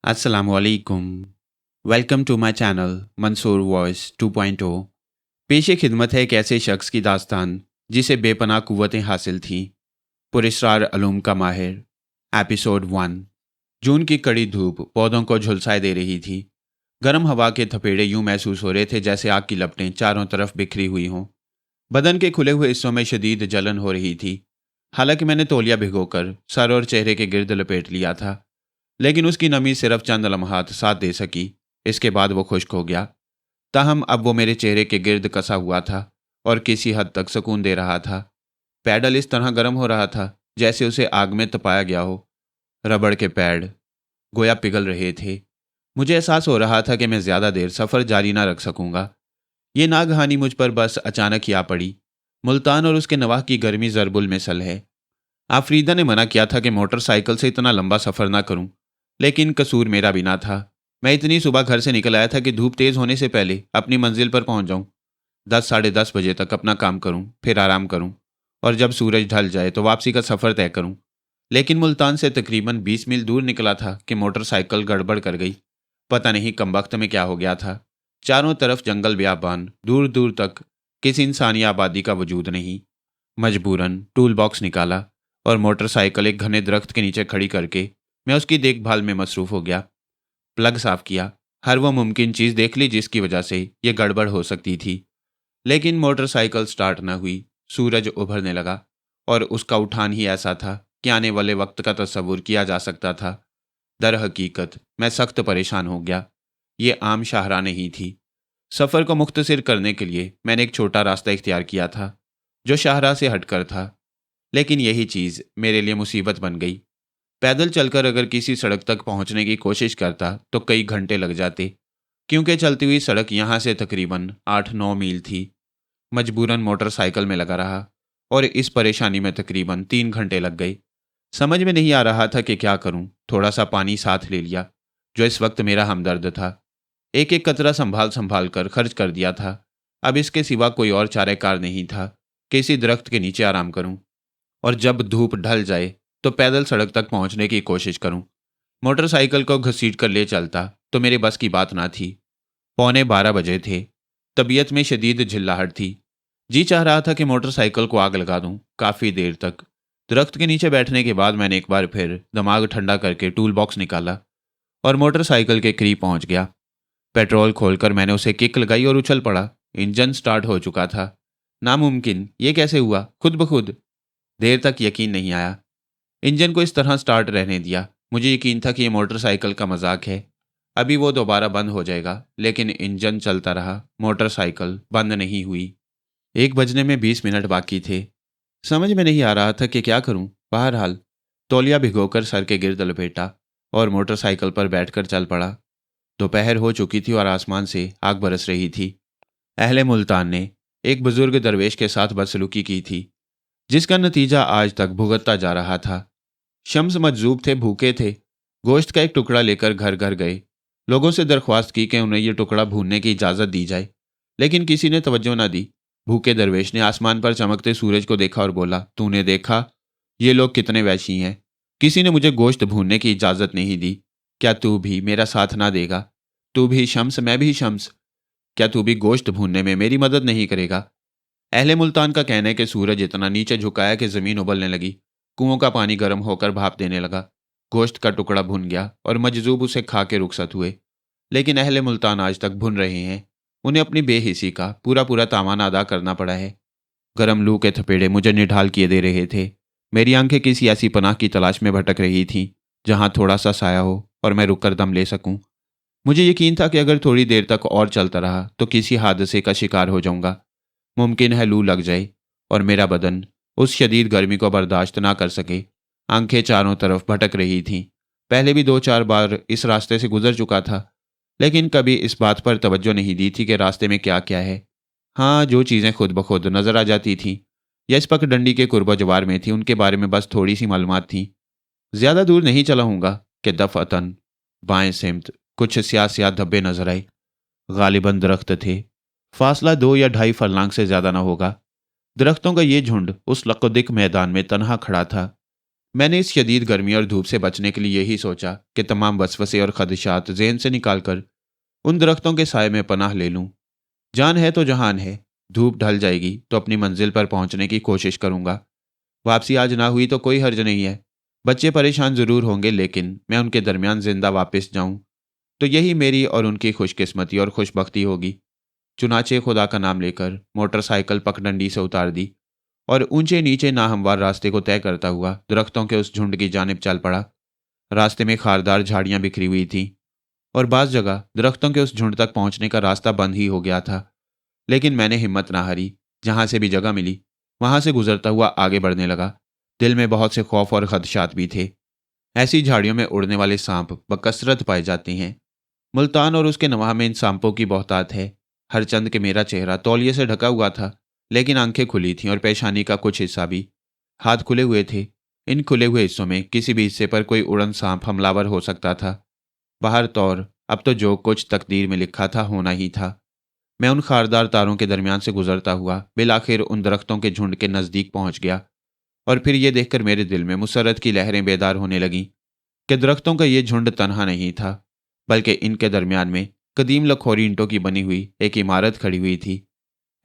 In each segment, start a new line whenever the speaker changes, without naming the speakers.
अस्सलामुअलैकुम। Welcome to my channel Mansoor voice 2.0। पेशे खिदमत है एक ऐसे शख्स की दास्तान जिसे बेपनाह कुव्वतें हासिल थीं। पुरस्कार अलूम का माहिर। एपिसोड 1। जून की कड़ी धूप पौधों को झुलसाए दे रही थी। गर्म हवा के थपेड़े यूं महसूस हो रहे थे जैसे आग की लपटें चारों तरफ बिखरी हुई हों। बदन के खुले हुए हिस्सों में शदीद जलन हो रही थी। हालांकि मैंने तौलिया भिगोकर सर और चेहरे के गिर्द लपेट लिया था, लेकिन उसकी नमी सिर्फ चंद लम्हात साथ दे सकी। इसके बाद वो खुश्क हो गया। ताहम अब वो मेरे चेहरे के गिर्द कसा हुआ था और किसी हद तक सुकून दे रहा था। पैडल इस तरह गर्म हो रहा था जैसे उसे आग में तपाया गया हो। रबड़ के पैड गोया पिघल रहे थे। मुझे एहसास हो रहा था कि मैं ज़्यादा देर सफ़र जारी ना रख सकूंगा। ये नागहानी मुझ पर बस अचानक ही आ पड़ी। मुल्तान और उसके नवाह की गर्मी ज़रबुल मिसल है। आफरीदा ने मना किया था कि मोटरसाइकिल से इतना लंबा सफ़र ना करूं, लेकिन कसूर मेरा भी ना था। मैं इतनी सुबह घर से निकल आया था कि धूप तेज़ होने से पहले अपनी मंजिल पर पहुंच जाऊं। 10 साढ़े 10 बजे तक अपना काम करूं, फिर आराम करूं और जब सूरज ढल जाए तो वापसी का सफ़र तय करूं। लेकिन मुल्तान से तकरीबन 20 मील दूर निकला था कि मोटरसाइकिल गड़बड़ कर गई। पता नहीं कम वक्त में क्या हो गया था। चारों तरफ जंगल बियाबान, दूर दूर तक किसी इंसानी आबादी का वजूद नहीं। मजबूरन टूल बॉक्स निकाला और मोटरसाइकिल एक घने दरख्त के नीचे खड़ी करके मैं उसकी देखभाल में मसरूफ़ हो गया। प्लग साफ किया, हर वो मुमकिन चीज़ देख ली जिसकी वजह से ये गड़बड़ हो सकती थी। लेकिन मोटरसाइकिल स्टार्ट न हुई। सूरज उभरने लगा और उसका उठान ही ऐसा था कि आने वाले वक्त का तस्वुर किया जा सकता था। दर हकीकत मैं सख्त परेशान हो गया। ये आम शाहराह नहीं थी। सफ़र को मुख्तसर करने के लिए मैंने एक छोटा रास्ता इख्तियार किया था जो शाहराह से हटकर था। लेकिन यही चीज़ मेरे लिए मुसीबत बन गई। पैदल चलकर अगर किसी सड़क तक पहुंचने की कोशिश करता तो कई घंटे लग जाते, क्योंकि चलती हुई सड़क यहाँ से तकरीबन 8-9 मील थी। मजबूरन मोटरसाइकिल में लगा रहा और इस परेशानी में तकरीबन 3 घंटे लग गए। समझ में नहीं आ रहा था कि क्या करूं। थोड़ा सा पानी साथ ले लिया जो इस वक्त मेरा हमदर्द था। एक एक कतरा संभाल संभाल कर खर्च कर दिया था। अब इसके सिवा कोई और चारेकार नहीं था कि इसी दरख्त के नीचे आराम करूं और जब धूप ढल जाए तो पैदल सड़क तक पहुंचने की कोशिश करूं। मोटरसाइकिल को घसीट कर ले चलता तो मेरे बस की बात ना थी। 11:45 बजे थे। तबीयत में शदीद झिल्लाहट थी। जी चाह रहा था कि मोटरसाइकिल को आग लगा दूं। काफ़ी देर तक दरख्त के नीचे बैठने के बाद मैंने एक बार फिर दिमाग ठंडा करके टूल बॉक्स निकाला और मोटरसाइकिल के करीब पहुंच गया। पेट्रोल खोलकर मैंने उसे किक लगाई और उछल पड़ा। इंजन स्टार्ट हो चुका था। नामुमकिन, ये कैसे हुआ खुद ब खुद? देर तक यकीन नहीं आया। इंजन को इस तरह स्टार्ट रहने दिया। मुझे यकीन था कि ये मोटरसाइकिल का मजाक है, अभी वो दोबारा बंद हो जाएगा। लेकिन इंजन चलता रहा, मोटरसाइकिल बंद नहीं हुई। 1 बजने में 20 मिनट बाकी थे। समझ में नहीं आ रहा था कि क्या करूं। बहरहाल तौलिया भिगोकर सर के गिर्द लपेटा और मोटरसाइकिल पर बैठकर चल पड़ा। दोपहर हो चुकी थी और आसमान से आग बरस रही थी। अहले मुल्तान ने एक बुजुर्ग दरवेश के साथ बदसलूकी की थी, जिसका नतीजा आज तक भुगतता जा रहा था। शम्स मजजूब थे, भूखे थे। गोश्त का एक टुकड़ा लेकर घर घर गए। लोगों से दरख्वास्त की कि उन्हें यह टुकड़ा भूनने की इजाज़त दी जाए, लेकिन किसी ने तवज्जो न दी। भूखे दरवेश ने आसमान पर चमकते सूरज को देखा और बोला, तूने देखा ये लोग कितने वैशी हैं। किसी ने मुझे गोश्त भूनने की इजाज़त नहीं दी। क्या तू भी मेरा साथ ना देगा? तू भी शम्स, मैं भी शम्स। क्या तू भी गोश्त भूनने में मेरी मदद नहीं करेगा? अहले मुल्तान का कहना है कि सूरज इतना नीचे झुकाया कि ज़मीन उबलने लगी। कुओं का पानी गर्म होकर भाप देने लगा। गोश्त का टुकड़ा भुन गया और मजजूब उसे खा के रुखसत हुए। लेकिन अहले मुल्तान आज तक भुन रहे हैं। उन्हें अपनी बेहिसी का पूरा पूरा तामाना अदा करना पड़ा है। गर्म लू के थपेड़े मुझे निढाल किए दे रहे थे। मेरी आंखें किसी ऐसी पनाह की तलाश में भटक रही थीं जहां थोड़ा सा साया हो और मैं रुक कर दम ले सकूं। मुझे यकीन था कि अगर थोड़ी देर तक और चलता रहा तो किसी हादसे का शिकार हो जाऊंगा। मुमकिन है लू लग जाए और मेरा बदन उस शदीद गर्मी को बर्दाश्त ना कर सके। आंखें चारों तरफ भटक रही थीं। पहले भी 2-4 बार इस रास्ते से गुजर चुका था, लेकिन कभी इस बात पर तवज्जो नहीं दी थी कि रास्ते में क्या क्या है। हाँ, जो चीज़ें खुद ब खुद नज़र आ जाती थीं या इस पगडंडी के कुर्बा जवार में थी, उनके बारे में बस थोड़ी सी मालूमात थी। ज़्यादा दूर नहीं चला हूँगा कि दफ़अतन बाएं सिमत कुछ स्याह स्याह धब्बे नजर आए। गालिबन दरख्त थे। फासला 2 या 2.5 फरलांग से ज्यादा न होगा। दरख्तों का ये झुंड उस लकोदिक मैदान में तनहा खड़ा था। मैंने इस शदीद गर्मी और धूप से बचने के लिए यही सोचा कि तमाम वसवसे और खदशात ज़हन से निकालकर उन दरख्तों के साए में पनाह ले लूं। जान है तो जहान है। धूप ढल जाएगी तो अपनी मंजिल पर पहुंचने की कोशिश करूंगा। वापसी आज ना हुई तो कोई हर्ज नहीं है। बच्चे परेशान जरूर होंगे, लेकिन मैं उनके दरमियान जिंदा वापस जाऊं तो यही मेरी और उनकी खुशकिस्मती और खुशबख्ती होगी। चुनाचे खुदा का नाम लेकर मोटरसाइकिल पगडंडी से उतार दी और ऊंचे नीचे नाहमवार रास्ते को तय करता हुआ दरख्तों के उस झुंड की जानिब चल पड़ा। रास्ते में खारदार झाड़ियां बिखरी हुई थीं और बाज़ जगह दरख्तों के उस झुंड तक पहुंचने का रास्ता बंद ही हो गया था। लेकिन मैंने हिम्मत ना हारी। जहां से भी जगह मिली वहां से गुजरता हुआ आगे बढ़ने लगा। दिल में बहुत से खौफ और खदशात भी थे। ऐसी झाड़ियों में उड़ने वाले सांप बकसरत पाए जाते हैं। मुल्तान और उसके नवाह में इन सांपों की बहुतात है। हरचंद के मेरा चेहरा तौलिए से ढका हुआ था, लेकिन आंखें खुली थीं और पेशानी का कुछ हिस्सा भी। हाथ खुले हुए थे। इन खुले हुए हिस्सों में किसी भी हिस्से पर कोई उड़न सांप हमलावर हो सकता था। बाहर तौर अब तो जो कुछ तकदीर में लिखा था होना ही था। मैं उन खारदार तारों के दरमियान से गुजरता हुआ बिलाखिर उन दरख्तों के झुंड के नज़दीक पहुंच गया और फिर ये देखकर मेरे दिल में मुसरत की लहरें बेदार होने लगीं कि दरख्तों का ये झुंड तनहा नहीं था, बल्कि इनके दरमियान में कदीम लखोरी ईंटों की बनी हुई एक इमारत खड़ी हुई थी।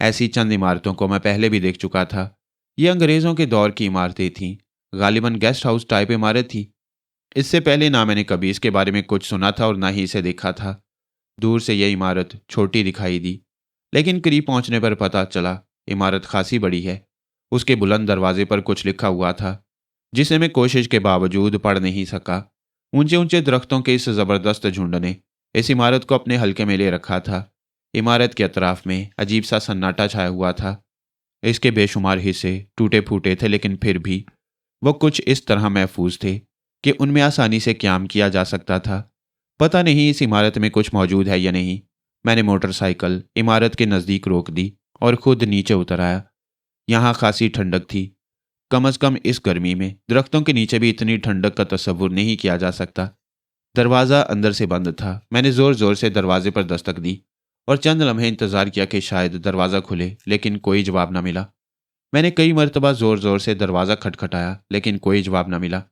ऐसी चंद इमारतों को मैं पहले भी देख चुका था। ये अंग्रेज़ों के दौर की इमारतें थीं, गालिबन गेस्ट हाउस टाइप इमारत थी। इससे पहले ना मैंने कभी इसके बारे में कुछ सुना था और ना ही इसे देखा था। दूर से यह इमारत छोटी दिखाई दी, लेकिन करीब पहुंचने पर पता चला इमारत खासी बड़ी है। उसके बुलंद दरवाजे पर कुछ लिखा हुआ था, जिसे मैं कोशिश के बावजूद पढ़ नहीं सका। ऊंचे ऊंचे दरख्तों के इस जबरदस्त झुंड ने इस इमारत को अपने हल्के में ले रखा था। इमारत के अतराफ में अजीब सा सन्नाटा छाया हुआ था। इसके बेशुमार हिस्से टूटे फूटे थे, लेकिन फिर भी वो कुछ इस तरह महफूज थे कि उनमें आसानी से क्याम किया जा सकता था। पता नहीं इस इमारत में कुछ मौजूद है या नहीं। मैंने मोटरसाइकिल इमारत के नज़दीक रोक दी और खुद नीचे उतर आया। यहाँ खासी ठंडक थी। कम अज़ कम इस गर्मी में दरख्तों के नीचे भी इतनी ठंडक का तस्वुर नहीं किया जा सकता। दरवाज़ा अंदर से बंद था। मैंने ज़ोर ज़ोर से दरवाजे पर दस्तक दी और चंद लम्हे इंतज़ार किया कि शायद दरवाज़ा खुले, लेकिन कोई जवाब न मिला। मैंने कई मरतबा ज़ोर ज़ोर से दरवाज़ा खटखटाया, लेकिन कोई जवाब न मिला।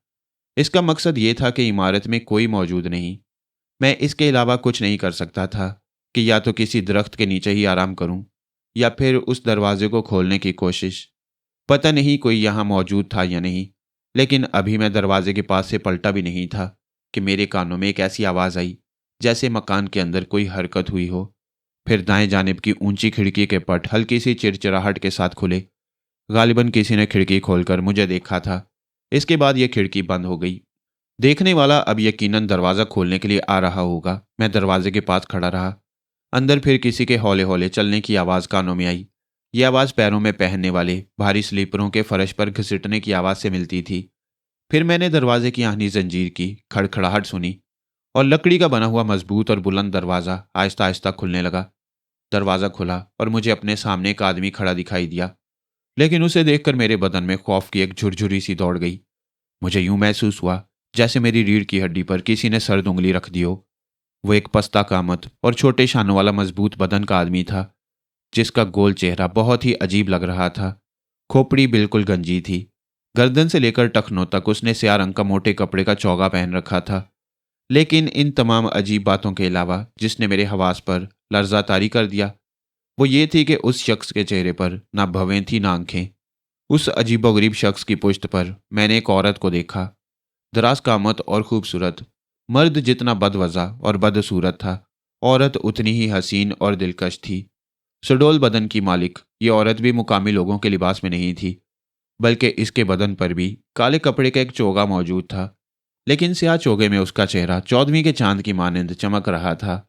इसका मकसद ये था कि इमारत में कोई मौजूद नहीं। मैं इसके अलावा कुछ नहीं कर सकता था कि या तो किसी दरख्त के नीचे ही आराम करूं या फिर उस दरवाजे को खोलने की कोशिश। पता नहीं कोई यहाँ मौजूद था या नहीं, लेकिन अभी मैं दरवाजे के पास से पलटा भी नहीं था कि मेरे कानों में एक ऐसी आवाज़ आई जैसे मकान के अंदर कोई हरकत हुई हो। फिर दाएं जानिब की ऊंची खिड़की के पट हल्की सी चिड़चिड़ाहट के साथ खुले। गालिबन किसी ने खिड़की खोलकर मुझे देखा था। इसके बाद यह खिड़की बंद हो गई। देखने वाला अब यकीनन दरवाज़ा खोलने के लिए आ रहा होगा। मैं दरवाजे के पास खड़ा रहा। अंदर फिर किसी के हौले हौले चलने की आवाज़ कानों में आई। यह आवाज़ पैरों में पहनने वाले भारी स्लीपरों के फर्श पर घसीटने की आवाज़ से मिलती थी। फिर मैंने दरवाजे की आहनी जंजीर की खड़खड़ाहट सुनी और लकड़ी का बना हुआ मजबूत और बुलंद दरवाज़ा आहिस्ता आहिस्ता खुलने लगा। दरवाज़ा खुला और मुझे अपने सामने एक आदमी खड़ा दिखाई दिया, लेकिन उसे देखकर मेरे बदन में खौफ की एक झुरझुरी सी दौड़ गई। मुझे यूं महसूस हुआ जैसे मेरी रीढ़ की हड्डी पर किसी ने सर्द उंगली रख दी हो। वो एक पस्ता कामत और छोटे शानों वाला मजबूत बदन का आदमी था, जिसका गोल चेहरा बहुत ही अजीब लग रहा था। खोपड़ी बिल्कुल गंजी थी। गर्दन से लेकर टखनों तक उसने स्याह रंग का मोटे कपड़े का चौगा पहन रखा था। लेकिन इन तमाम अजीब बातों के अलावा जिसने मेरे हवास पर लर्जा तारी कर दिया, वो ये थी कि उस शख्स के चेहरे पर ना भवें थी ना आंखें। उस अजीबोगरीब शख्स की पुश्त पर मैंने एक औरत को देखा। दराज कामत और खूबसूरत। मर्द जितना बदवज़ा और बदसूरत था, औरत उतनी ही हसीन और दिलकश थी। सुडौल बदन की मालिक ये औरत भी मुकामी लोगों के लिबास में नहीं थी, बल्कि इसके बदन पर भी काले कपड़े का एक चोगा मौजूद था। लेकिन स्याह चोगे में उसका चेहरा चौदहवीं के चांद की मानंद चमक रहा था।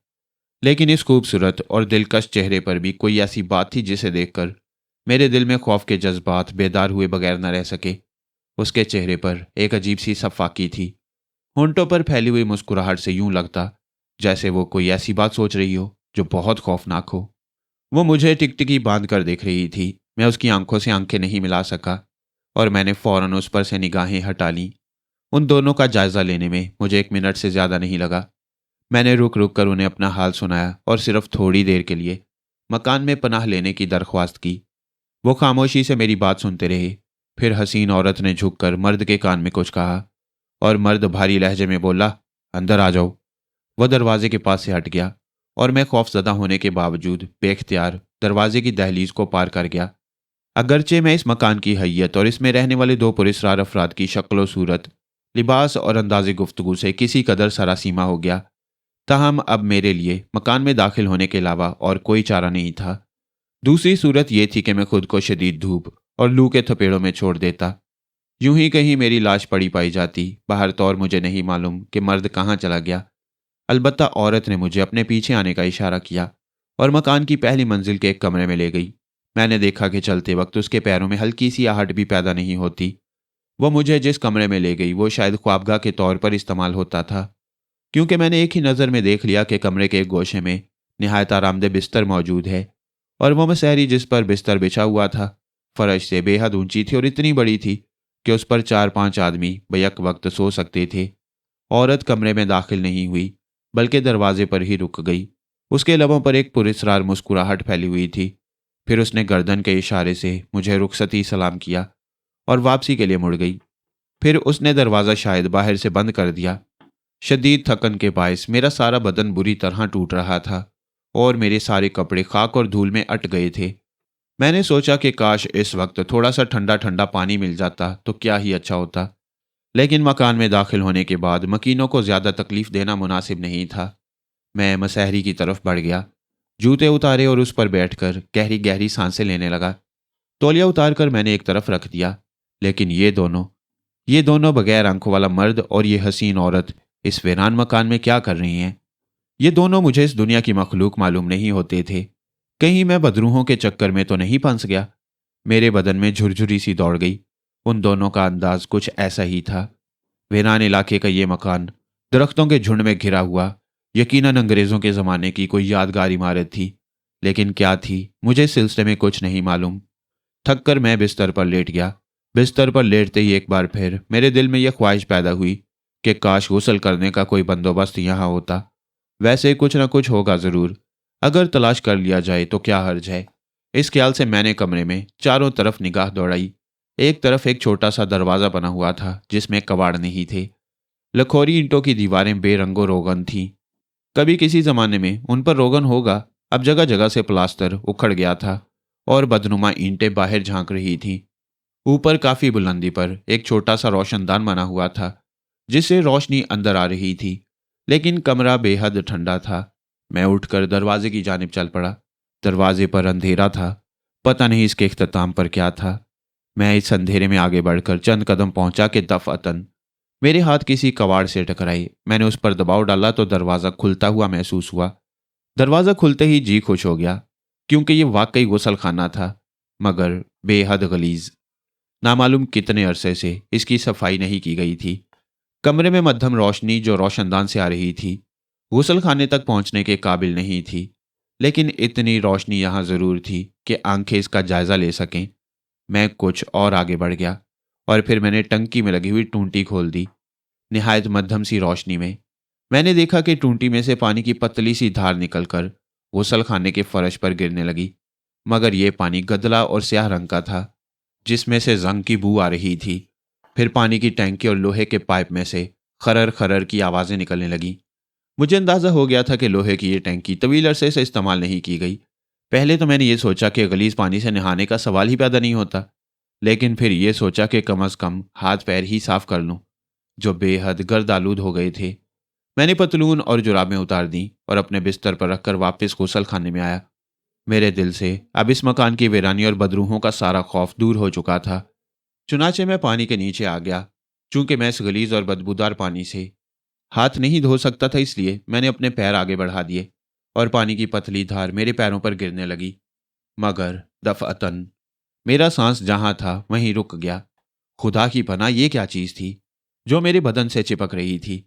लेकिन इस खूबसूरत और दिलकश चेहरे पर भी कोई ऐसी बात थी जिसे देखकर मेरे दिल में खौफ के जज्बात बेदार हुए बगैर न रह सके। उसके चेहरे पर एक अजीब सी सफाकी थी। होंठों पर फैली हुई मुस्कुराहट से यूं लगता जैसे वो कोई ऐसी बात सोच रही हो जो बहुत खौफनाक हो। वो मुझे टिकटिकी बांध कर देख रही थी। मैं उसकी आंखों से आंखें नहीं मिला सका और मैंने फौरन उस पर से निगाहें हटा लीं। उन दोनों का जायजा लेने में मुझे 1 मिनट से ज्यादा नहीं लगा। मैंने रुक रुक कर उन्हें अपना हाल सुनाया और सिर्फ थोड़ी देर के लिए मकान में पनाह लेने की दरख्वास्त की। वो खामोशी से मेरी बात सुनते रहे। फिर हसीन औरत ने झुककर मर्द के कान में कुछ कहा और मर्द भारी लहजे में बोला, अंदर आ जाओ। वह दरवाजे के पास से हट गया और मैं खौफजदा होने के बावजूद बेख्तियार दरवाजे की दहलीज को पार कर गया। अगरचे मैं इस मकान की हैयत और इसमें रहने वाले दो पुरस्कार अफराद की शक्ल सूरत, लिबास और अंदाज़े गुफ्तगू से किसी कदर सरासीमा हो गया, ताहम अब मेरे लिए मकान में दाखिल होने के अलावा और कोई चारा नहीं था। दूसरी सूरत यह थी कि मैं खुद को शदीद धूप और लू के थपेड़ों में छोड़ देता। यूं ही कहीं मेरी लाश पड़ी पाई जाती। बाहर तो और मुझे नहीं मालूम कि मर्द कहाँ चला गया। अलबत्ता औरत ने मुझे अपने पीछे आने का इशारा किया और मकान की पहली मंजिल के एक कमरे में ले गई। मैंने देखा कि चलते वक्त उसके पैरों में हल्की सी आहट भी पैदा नहीं होती। वो मुझे जिस कमरे में ले गई वो शायद ख्वाबगाह के तौर पर इस्तेमाल होता था, क्योंकि मैंने एक ही नज़र में देख लिया कि कमरे के एक गोशे में निहायत आरामदेह बिस्तर मौजूद है और वो मसहरी जिस पर बिस्तर बिछा हुआ था फर्श से बेहद ऊंची थी और इतनी बड़ी थी कि उस पर 4-5 आदमी बैक वक्त सो सकते थे। औरत कमरे में दाखिल नहीं हुई बल्कि दरवाजे पर ही रुक गई। उसके लबों पर एक पुरस्कार मुस्कुराहट फैली हुई थी। फिर उसने गर्दन के इशारे से मुझे रुखसती सलाम किया और वापसी के लिए मुड़ गई। फिर उसने दरवाज़ा शायद बाहर से बंद कर दिया। शदीद थकन के बायस मेरा सारा बदन बुरी तरह टूट रहा था और मेरे सारे कपड़े खाक और धूल में अट गए थे। मैंने सोचा कि काश इस वक्त थोड़ा सा ठंडा ठंडा पानी मिल जाता तो क्या ही अच्छा होता, लेकिन मकान में दाखिल होने के बाद मकीनों को ज़्यादा तकलीफ देना मुनासिब नहीं था। मैं मसहरी की तरफ बढ़ गया, जूते उतारे और उस पर बैठकर गहरी गहरी सांसें लेने लगा। तौलिया उतार कर मैंने एक तरफ रख दिया, लेकिन ये दोनों बगैर आंखों वाला मर्द और ये हसीन औरत इस वीरान मकान में क्या कर रही हैं? ये दोनों मुझे इस दुनिया की मखलूक मालूम नहीं होते थे। कहीं मैं बदरूहों के चक्कर में तो नहीं फंस गया? मेरे बदन में झुरझुरी सी दौड़ गई। उन दोनों का अंदाज कुछ ऐसा ही था। वीरान इलाके का ये मकान दरख्तों के झुंड में घिरा हुआ यकीनन अंग्रेज़ों के ज़माने की कोई यादगार इमारत थी, लेकिन क्या थी मुझे इस सिलसिले में कुछ नहीं मालूम। थक कर मैं बिस्तर पर लेट गया। बिस्तर पर लेटते ही एक बार फिर मेरे दिल में यह ख्वाहिश पैदा हुई कि काश गुस्ल करने का कोई बंदोबस्त यहाँ होता। वैसे कुछ ना कुछ होगा ज़रूर, अगर तलाश कर लिया जाए तो क्या हर्ज है। इस ख्याल से मैंने कमरे में चारों तरफ निगाह दौड़ाई। एक तरफ एक छोटा सा दरवाज़ा बना हुआ था जिसमें कबाड़ नहीं थे। लखोरी ईंटों की दीवारें बेरंगो रोगन थीं। कभी किसी ज़माने में उन पर रोगन होगा, अब जगह जगह से प्लास्टर उखड़ गया था और बदनुमा ईंटें बाहर झांक रही थीं। ऊपर काफ़ी बुलंदी पर एक छोटा सा रोशनदान बना हुआ था जिससे रोशनी अंदर आ रही थी, लेकिन कमरा बेहद ठंडा था। मैं उठकर दरवाजे की जानिब चल पड़ा। दरवाजे पर अंधेरा था, पता नहीं इसके इख्तिताम पर क्या था। मैं इस अंधेरे में आगे बढ़कर चंद कदम पहुंचा कि दफअतन मेरे हाथ किसी कबाड़ से टकराए। मैंने उस पर दबाव डाला तो दरवाज़ा खुलता हुआ महसूस हुआ। दरवाज़ा खुलते ही जी खुश हो गया, क्योंकि ये वाकई गुसल खाना था, मगर बेहद गलीज। नामालूम कितने अरसे से इसकी सफाई नहीं की गई थी। कमरे में मध्यम रोशनी जो रोशनदान से आ रही थी गुसल खाने तक पहुंचने के काबिल नहीं थी, लेकिन इतनी रोशनी यहाँ ज़रूर थी कि आंखें इसका जायज़ा ले सकें। मैं कुछ और आगे बढ़ गया और फिर मैंने टंकी में लगी हुई टूंटी खोल दी। निहायत मध्यम सी रोशनी में मैंने देखा कि टूंटी में से पानी की पतली सी धार निकलकर गुसल खाने के फर्श पर गिरने लगी, मगर यह पानी गदला और स्याह रंग का था जिसमें से जंग की बू आ रही थी। फिर पानी की टैंकी और लोहे के पाइप में से खरर खरर की आवाज़ें निकलने लगीं। मुझे अंदाज़ा हो गया था कि लोहे की ये टैंकी तवील अरसे से इस्तेमाल नहीं की गई। पहले तो मैंने ये सोचा कि गलीज पानी से नहाने का सवाल ही पैदा नहीं होता, लेकिन फिर ये सोचा कि कम अज़ कम हाथ पैर ही साफ कर लूं, जो बेहद गर्द आलूद हो गए थे। मैंने पतलून और जुराबें उतार दी और अपने बिस्तर पर रखकर वापस गुसल खाने में आया। मेरे दिल से अब इस मकान की वीरानी और बदरूहों का सारा खौफ दूर हो चुका था। चुनाचे मैं पानी के नीचे आ गया। चूंकि मैं इस गलीज और बदबूदार पानी से हाथ नहीं धो सकता था, इसलिए मैंने अपने पैर आगे बढ़ा दिए और पानी की पतली धार मेरे पैरों पर गिरने लगी। मगर दफअतन मेरा सांस जहां था वहीं रुक गया। खुदा की पनाह, ये क्या चीज़ थी जो मेरे बदन से चिपक रही थी?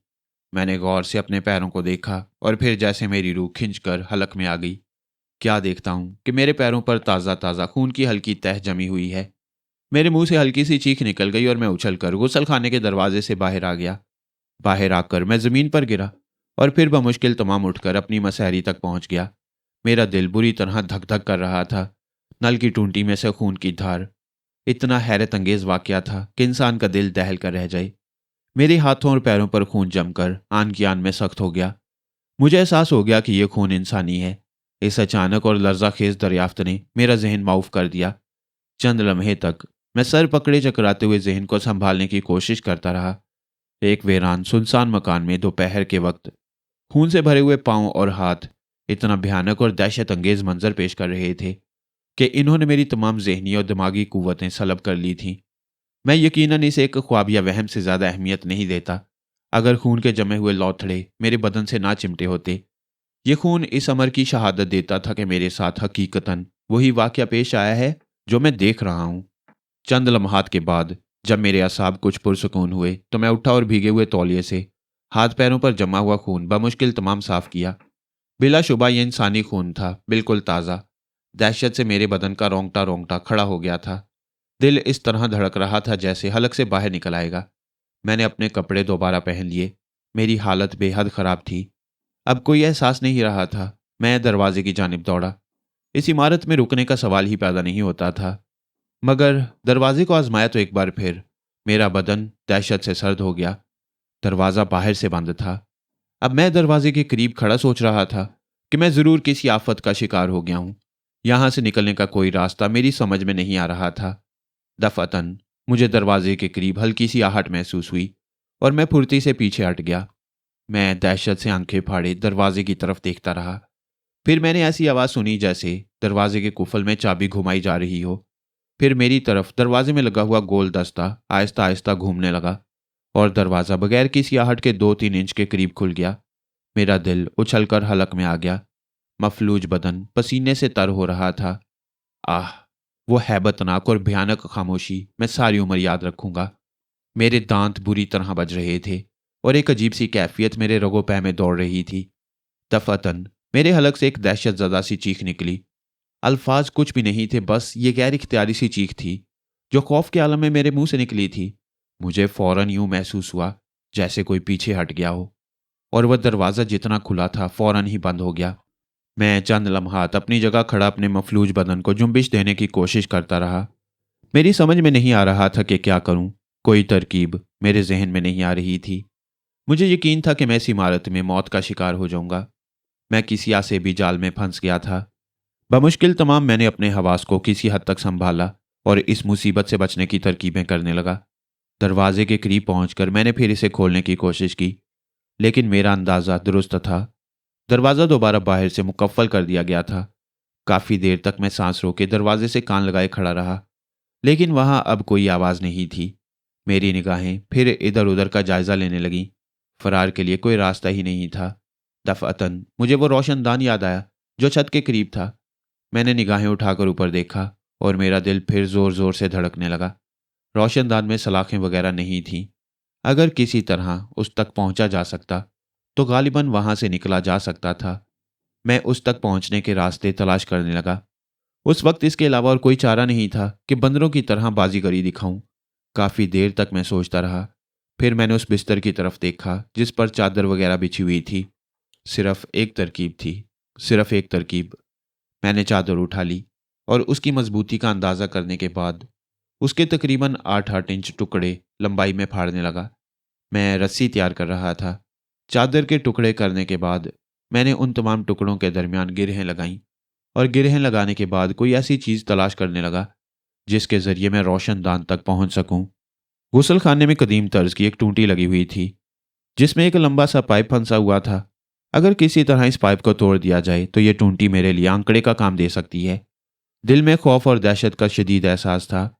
मैंने गौर से अपने पैरों को देखा और फिर जैसे मेरी रूह खिंचकर हलक में आ गई। क्या देखता हूं कि मेरे पैरों पर ताज़ा ताज़ा खून की हल्की तह जमी हुई है। मेरे मुंह से हल्की सी चीख निकल गई और मैं उछलकर गुसल खाने के दरवाजे से बाहर आ गया। बाहर आकर मैं ज़मीन पर गिरा और फिर बमुश्किल तमाम उठकर अपनी मसहरी तक पहुंच गया। मेरा दिल बुरी तरह धक धक कर रहा था। नल की टूंटी में से खून की धार इतना हैरत अंगेज वाकया था कि इंसान का दिल दहल कर रह जाए। मेरे हाथों और पैरों पर खून जमकर आन की आन में सख्त हो गया। मुझे एहसास हो गया कि यह खून इंसानी है। इस अचानक और लर्जाखेज दरियाफ्त ने मेरा जहन माऊफ कर दिया। चंद लम्हे तक मैं सर पकड़े चकराते हुए जहन को संभालने की कोशिश करता रहा। एक वीरान सुनसान मकान में दोपहर के वक्त खून से भरे हुए पांव और हाथ इतना भयानक और दहशत अंगेज मंजर पेश कर रहे थे कि इन्होंने मेरी तमाम जहनी और दिमागी कुव्वतें सलब कर ली थीं। मैं यकीनन इसे एक ख्वाब या वहम से ज़्यादा अहमियत नहीं देता। अगर खून के जमे हुए लौथड़े मेरे बदन से ना चिमटे होते, ये खून इस अमर की शहादत देता था कि मेरे साथ हकीकतन वही वाकया पेश आया है जो मैं देख रहा हूँ। चंद लम्हात के बाद जब मेरे असाब कुछ पुरसुकून हुए तो मैं उठा और भीगे हुए तौलिए से हाथ पैरों पर जमा हुआ खून बमुश्किल तमाम साफ किया। बिलाशुबा यह इंसानी खून था, बिल्कुल ताज़ा। दहशत से मेरे बदन का रोंगटा रोंगटा खड़ा हो गया था। दिल इस तरह धड़क रहा था जैसे हलक से बाहर निकल आएगा। मैंने अपने कपड़े दोबारा पहन लिए। मेरी हालत बेहद ख़राब थी। अब कोई एहसास नहीं रहा था। मैं दरवाजे की जानिब दौड़ा। इस इमारत में रुकने का सवाल ही पैदा नहीं होता था। मगर दरवाजे को आजमाया तो एक बार फिर मेरा बदन दहशत से सर्द हो गया। दरवाज़ा बाहर से बंद था। अब मैं दरवाजे के करीब खड़ा सोच रहा था कि मैं ज़रूर किसी आफत का शिकार हो गया हूँ। यहाँ से निकलने का कोई रास्ता मेरी समझ में नहीं आ रहा था। दफअतन मुझे दरवाजे के करीब हल्की सी आहट महसूस हुई और मैं फुर्ती से पीछे हट गया। मैं दहशत से आंखें फाड़े दरवाजे की तरफ देखता रहा। फिर मैंने ऐसी आवाज़ सुनी जैसे दरवाजे के कुफल में चाबी घुमाई जा रही हो। फिर मेरी तरफ दरवाजे में लगा हुआ गोल दस्ता आहिस्ता आहिस्ता घूमने लगा और दरवाज़ा बगैर किसी आहट के 2-3 इंच के करीब खुल गया। मेरा दिल उछलकर हलक में आ गया। मफलूज बदन पसीने से तर हो रहा था। आह, वो हैबतनाक और भयानक खामोशी मैं सारी उम्र याद रखूंगा। मेरे दांत बुरी तरह बज रहे थे और एक अजीब सी कैफियत मेरे रगो पै में दौड़ रही थी। दफअतन मेरे हलक से एक दहशत ज़दा सी चीख निकली। अल्फाज कुछ भी नहीं थे, बस ये गैर इख्तियारी सी चीख थी जो खौफ के आलम में मेरे मुंह से निकली थी। मुझे फौरन यूं महसूस हुआ जैसे कोई पीछे हट गया हो और वह दरवाज़ा जितना खुला था फौरन ही बंद हो गया। मैं चंद लम्हात अपनी जगह खड़ा अपने मफलूज बदन को जुम्बिश देने की कोशिश करता रहा। मेरी समझ में नहीं आ रहा था कि क्या करूं। कोई तरकीब मेरे जहन में नहीं आ रही थी। मुझे यकीन था कि मैं इस इमारत में मौत का शिकार हो जाऊंगा। मैं किसी आसेबी जाल में फंस गया था। बमुश्किल तमाम मैंने अपने हवास को किसी हद तक संभाला और इस मुसीबत से बचने की तरकीबें करने लगा। दरवाजे के करीब पहुंचकर मैंने फिर इसे खोलने की कोशिश की, लेकिन मेरा अंदाज़ा दुरुस्त था। दरवाज़ा दोबारा बाहर से मुकफ्फल कर दिया गया था। काफ़ी देर तक मैं सांस रोके दरवाजे से कान लगाए खड़ा रहा, लेकिन वहां अब कोई आवाज़ नहीं थी। मेरी निगाहें फिर इधर उधर का जायज़ा लेने लगीं। फरार के लिए कोई रास्ता ही नहीं था। दफअतन मुझे वो रोशनदान याद आया जो छत के करीब था। मैंने निगाहें उठाकर ऊपर देखा और मेरा दिल फिर ज़ोर ज़ोर से धड़कने लगा। रोशनदान में सलाखें वगैरह नहीं थीं। अगर किसी तरह उस तक पहुंचा जा सकता तो गालिबन वहां से निकला जा सकता था। मैं उस तक पहुंचने के रास्ते तलाश करने लगा। उस वक्त इसके अलावा और कोई चारा नहीं था कि बंदरों की तरह बाजीगरी दिखाऊं। काफ़ी देर तक मैं सोचता रहा। फिर मैंने उस बिस्तर की तरफ देखा जिस पर चादर वगैरह बिछी हुई थी। सिर्फ एक तरकीब थी, सिर्फ एक तरकीब। मैंने चादर उठा ली और उसकी मजबूती का अंदाज़ा करने के बाद उसके तकरीबन 8-8 इंच टुकड़े लंबाई में फाड़ने लगा। मैं रस्सी तैयार कर रहा था। चादर के टुकड़े करने के बाद मैंने उन तमाम टुकड़ों के दरमियान गिरहें लगाईं और गिरहें लगाने के बाद कोई ऐसी चीज़ तलाश करने लगा जिसके ज़रिए मैं रोशनदान तक पहुंच सकूं। गुसल खाने में कदीम तर्ज की एक टूटी लगी हुई थी जिसमें एक लंबा सा पाइप फंसा हुआ था। अगर किसी तरह इस पाइप को तोड़ दिया जाए तो ये टूटी मेरे लिए आंकड़े का काम दे सकती है। दिल में खौफ और दहशत का शदीद एहसास था।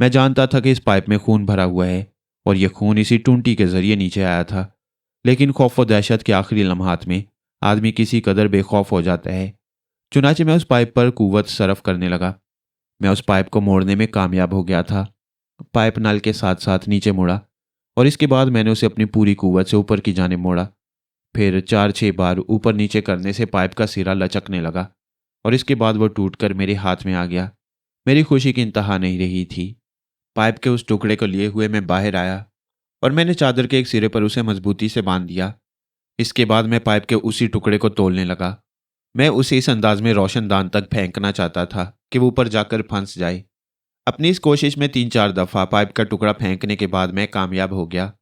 मैं जानता था कि इस पाइप में खून भरा हुआ है और यह खून इसी टूटी के जरिए नीचे आया था। लेकिन खौफ और दहशत के आखिरी लम्हात में आदमी किसी कदर बेखौफ हो जाता है। चुनाचे मैं उस पाइप पर कुव्वत सरफ करने लगा। मैं उस पाइप को मोड़ने में कामयाब हो गया था। पाइप नल के साथ साथ नीचे मुड़ा और इसके बाद मैंने उसे अपनी पूरी कुव्वत से ऊपर की जानिब मोड़ा। फिर 4-6 बार ऊपर नीचे करने से पाइप का सिरा लचकने लगा और इसके बाद वो टूटकर मेरे हाथ में आ गया। मेरी खुशी की इंतहा नहीं रही थी। पाइप के उस टुकड़े को लिए हुए मैं बाहर आया और मैंने चादर के एक सिरे पर उसे मजबूती से बांध दिया। इसके बाद मैं पाइप के उसी टुकड़े को तोलने लगा। मैं उसे इस अंदाज में रोशनदान तक फेंकना चाहता था कि वो ऊपर जाकर फंस जाए। अपनी इस कोशिश में 3-4 दफ़ा पाइप का टुकड़ा फेंकने के बाद मैं कामयाब हो गया।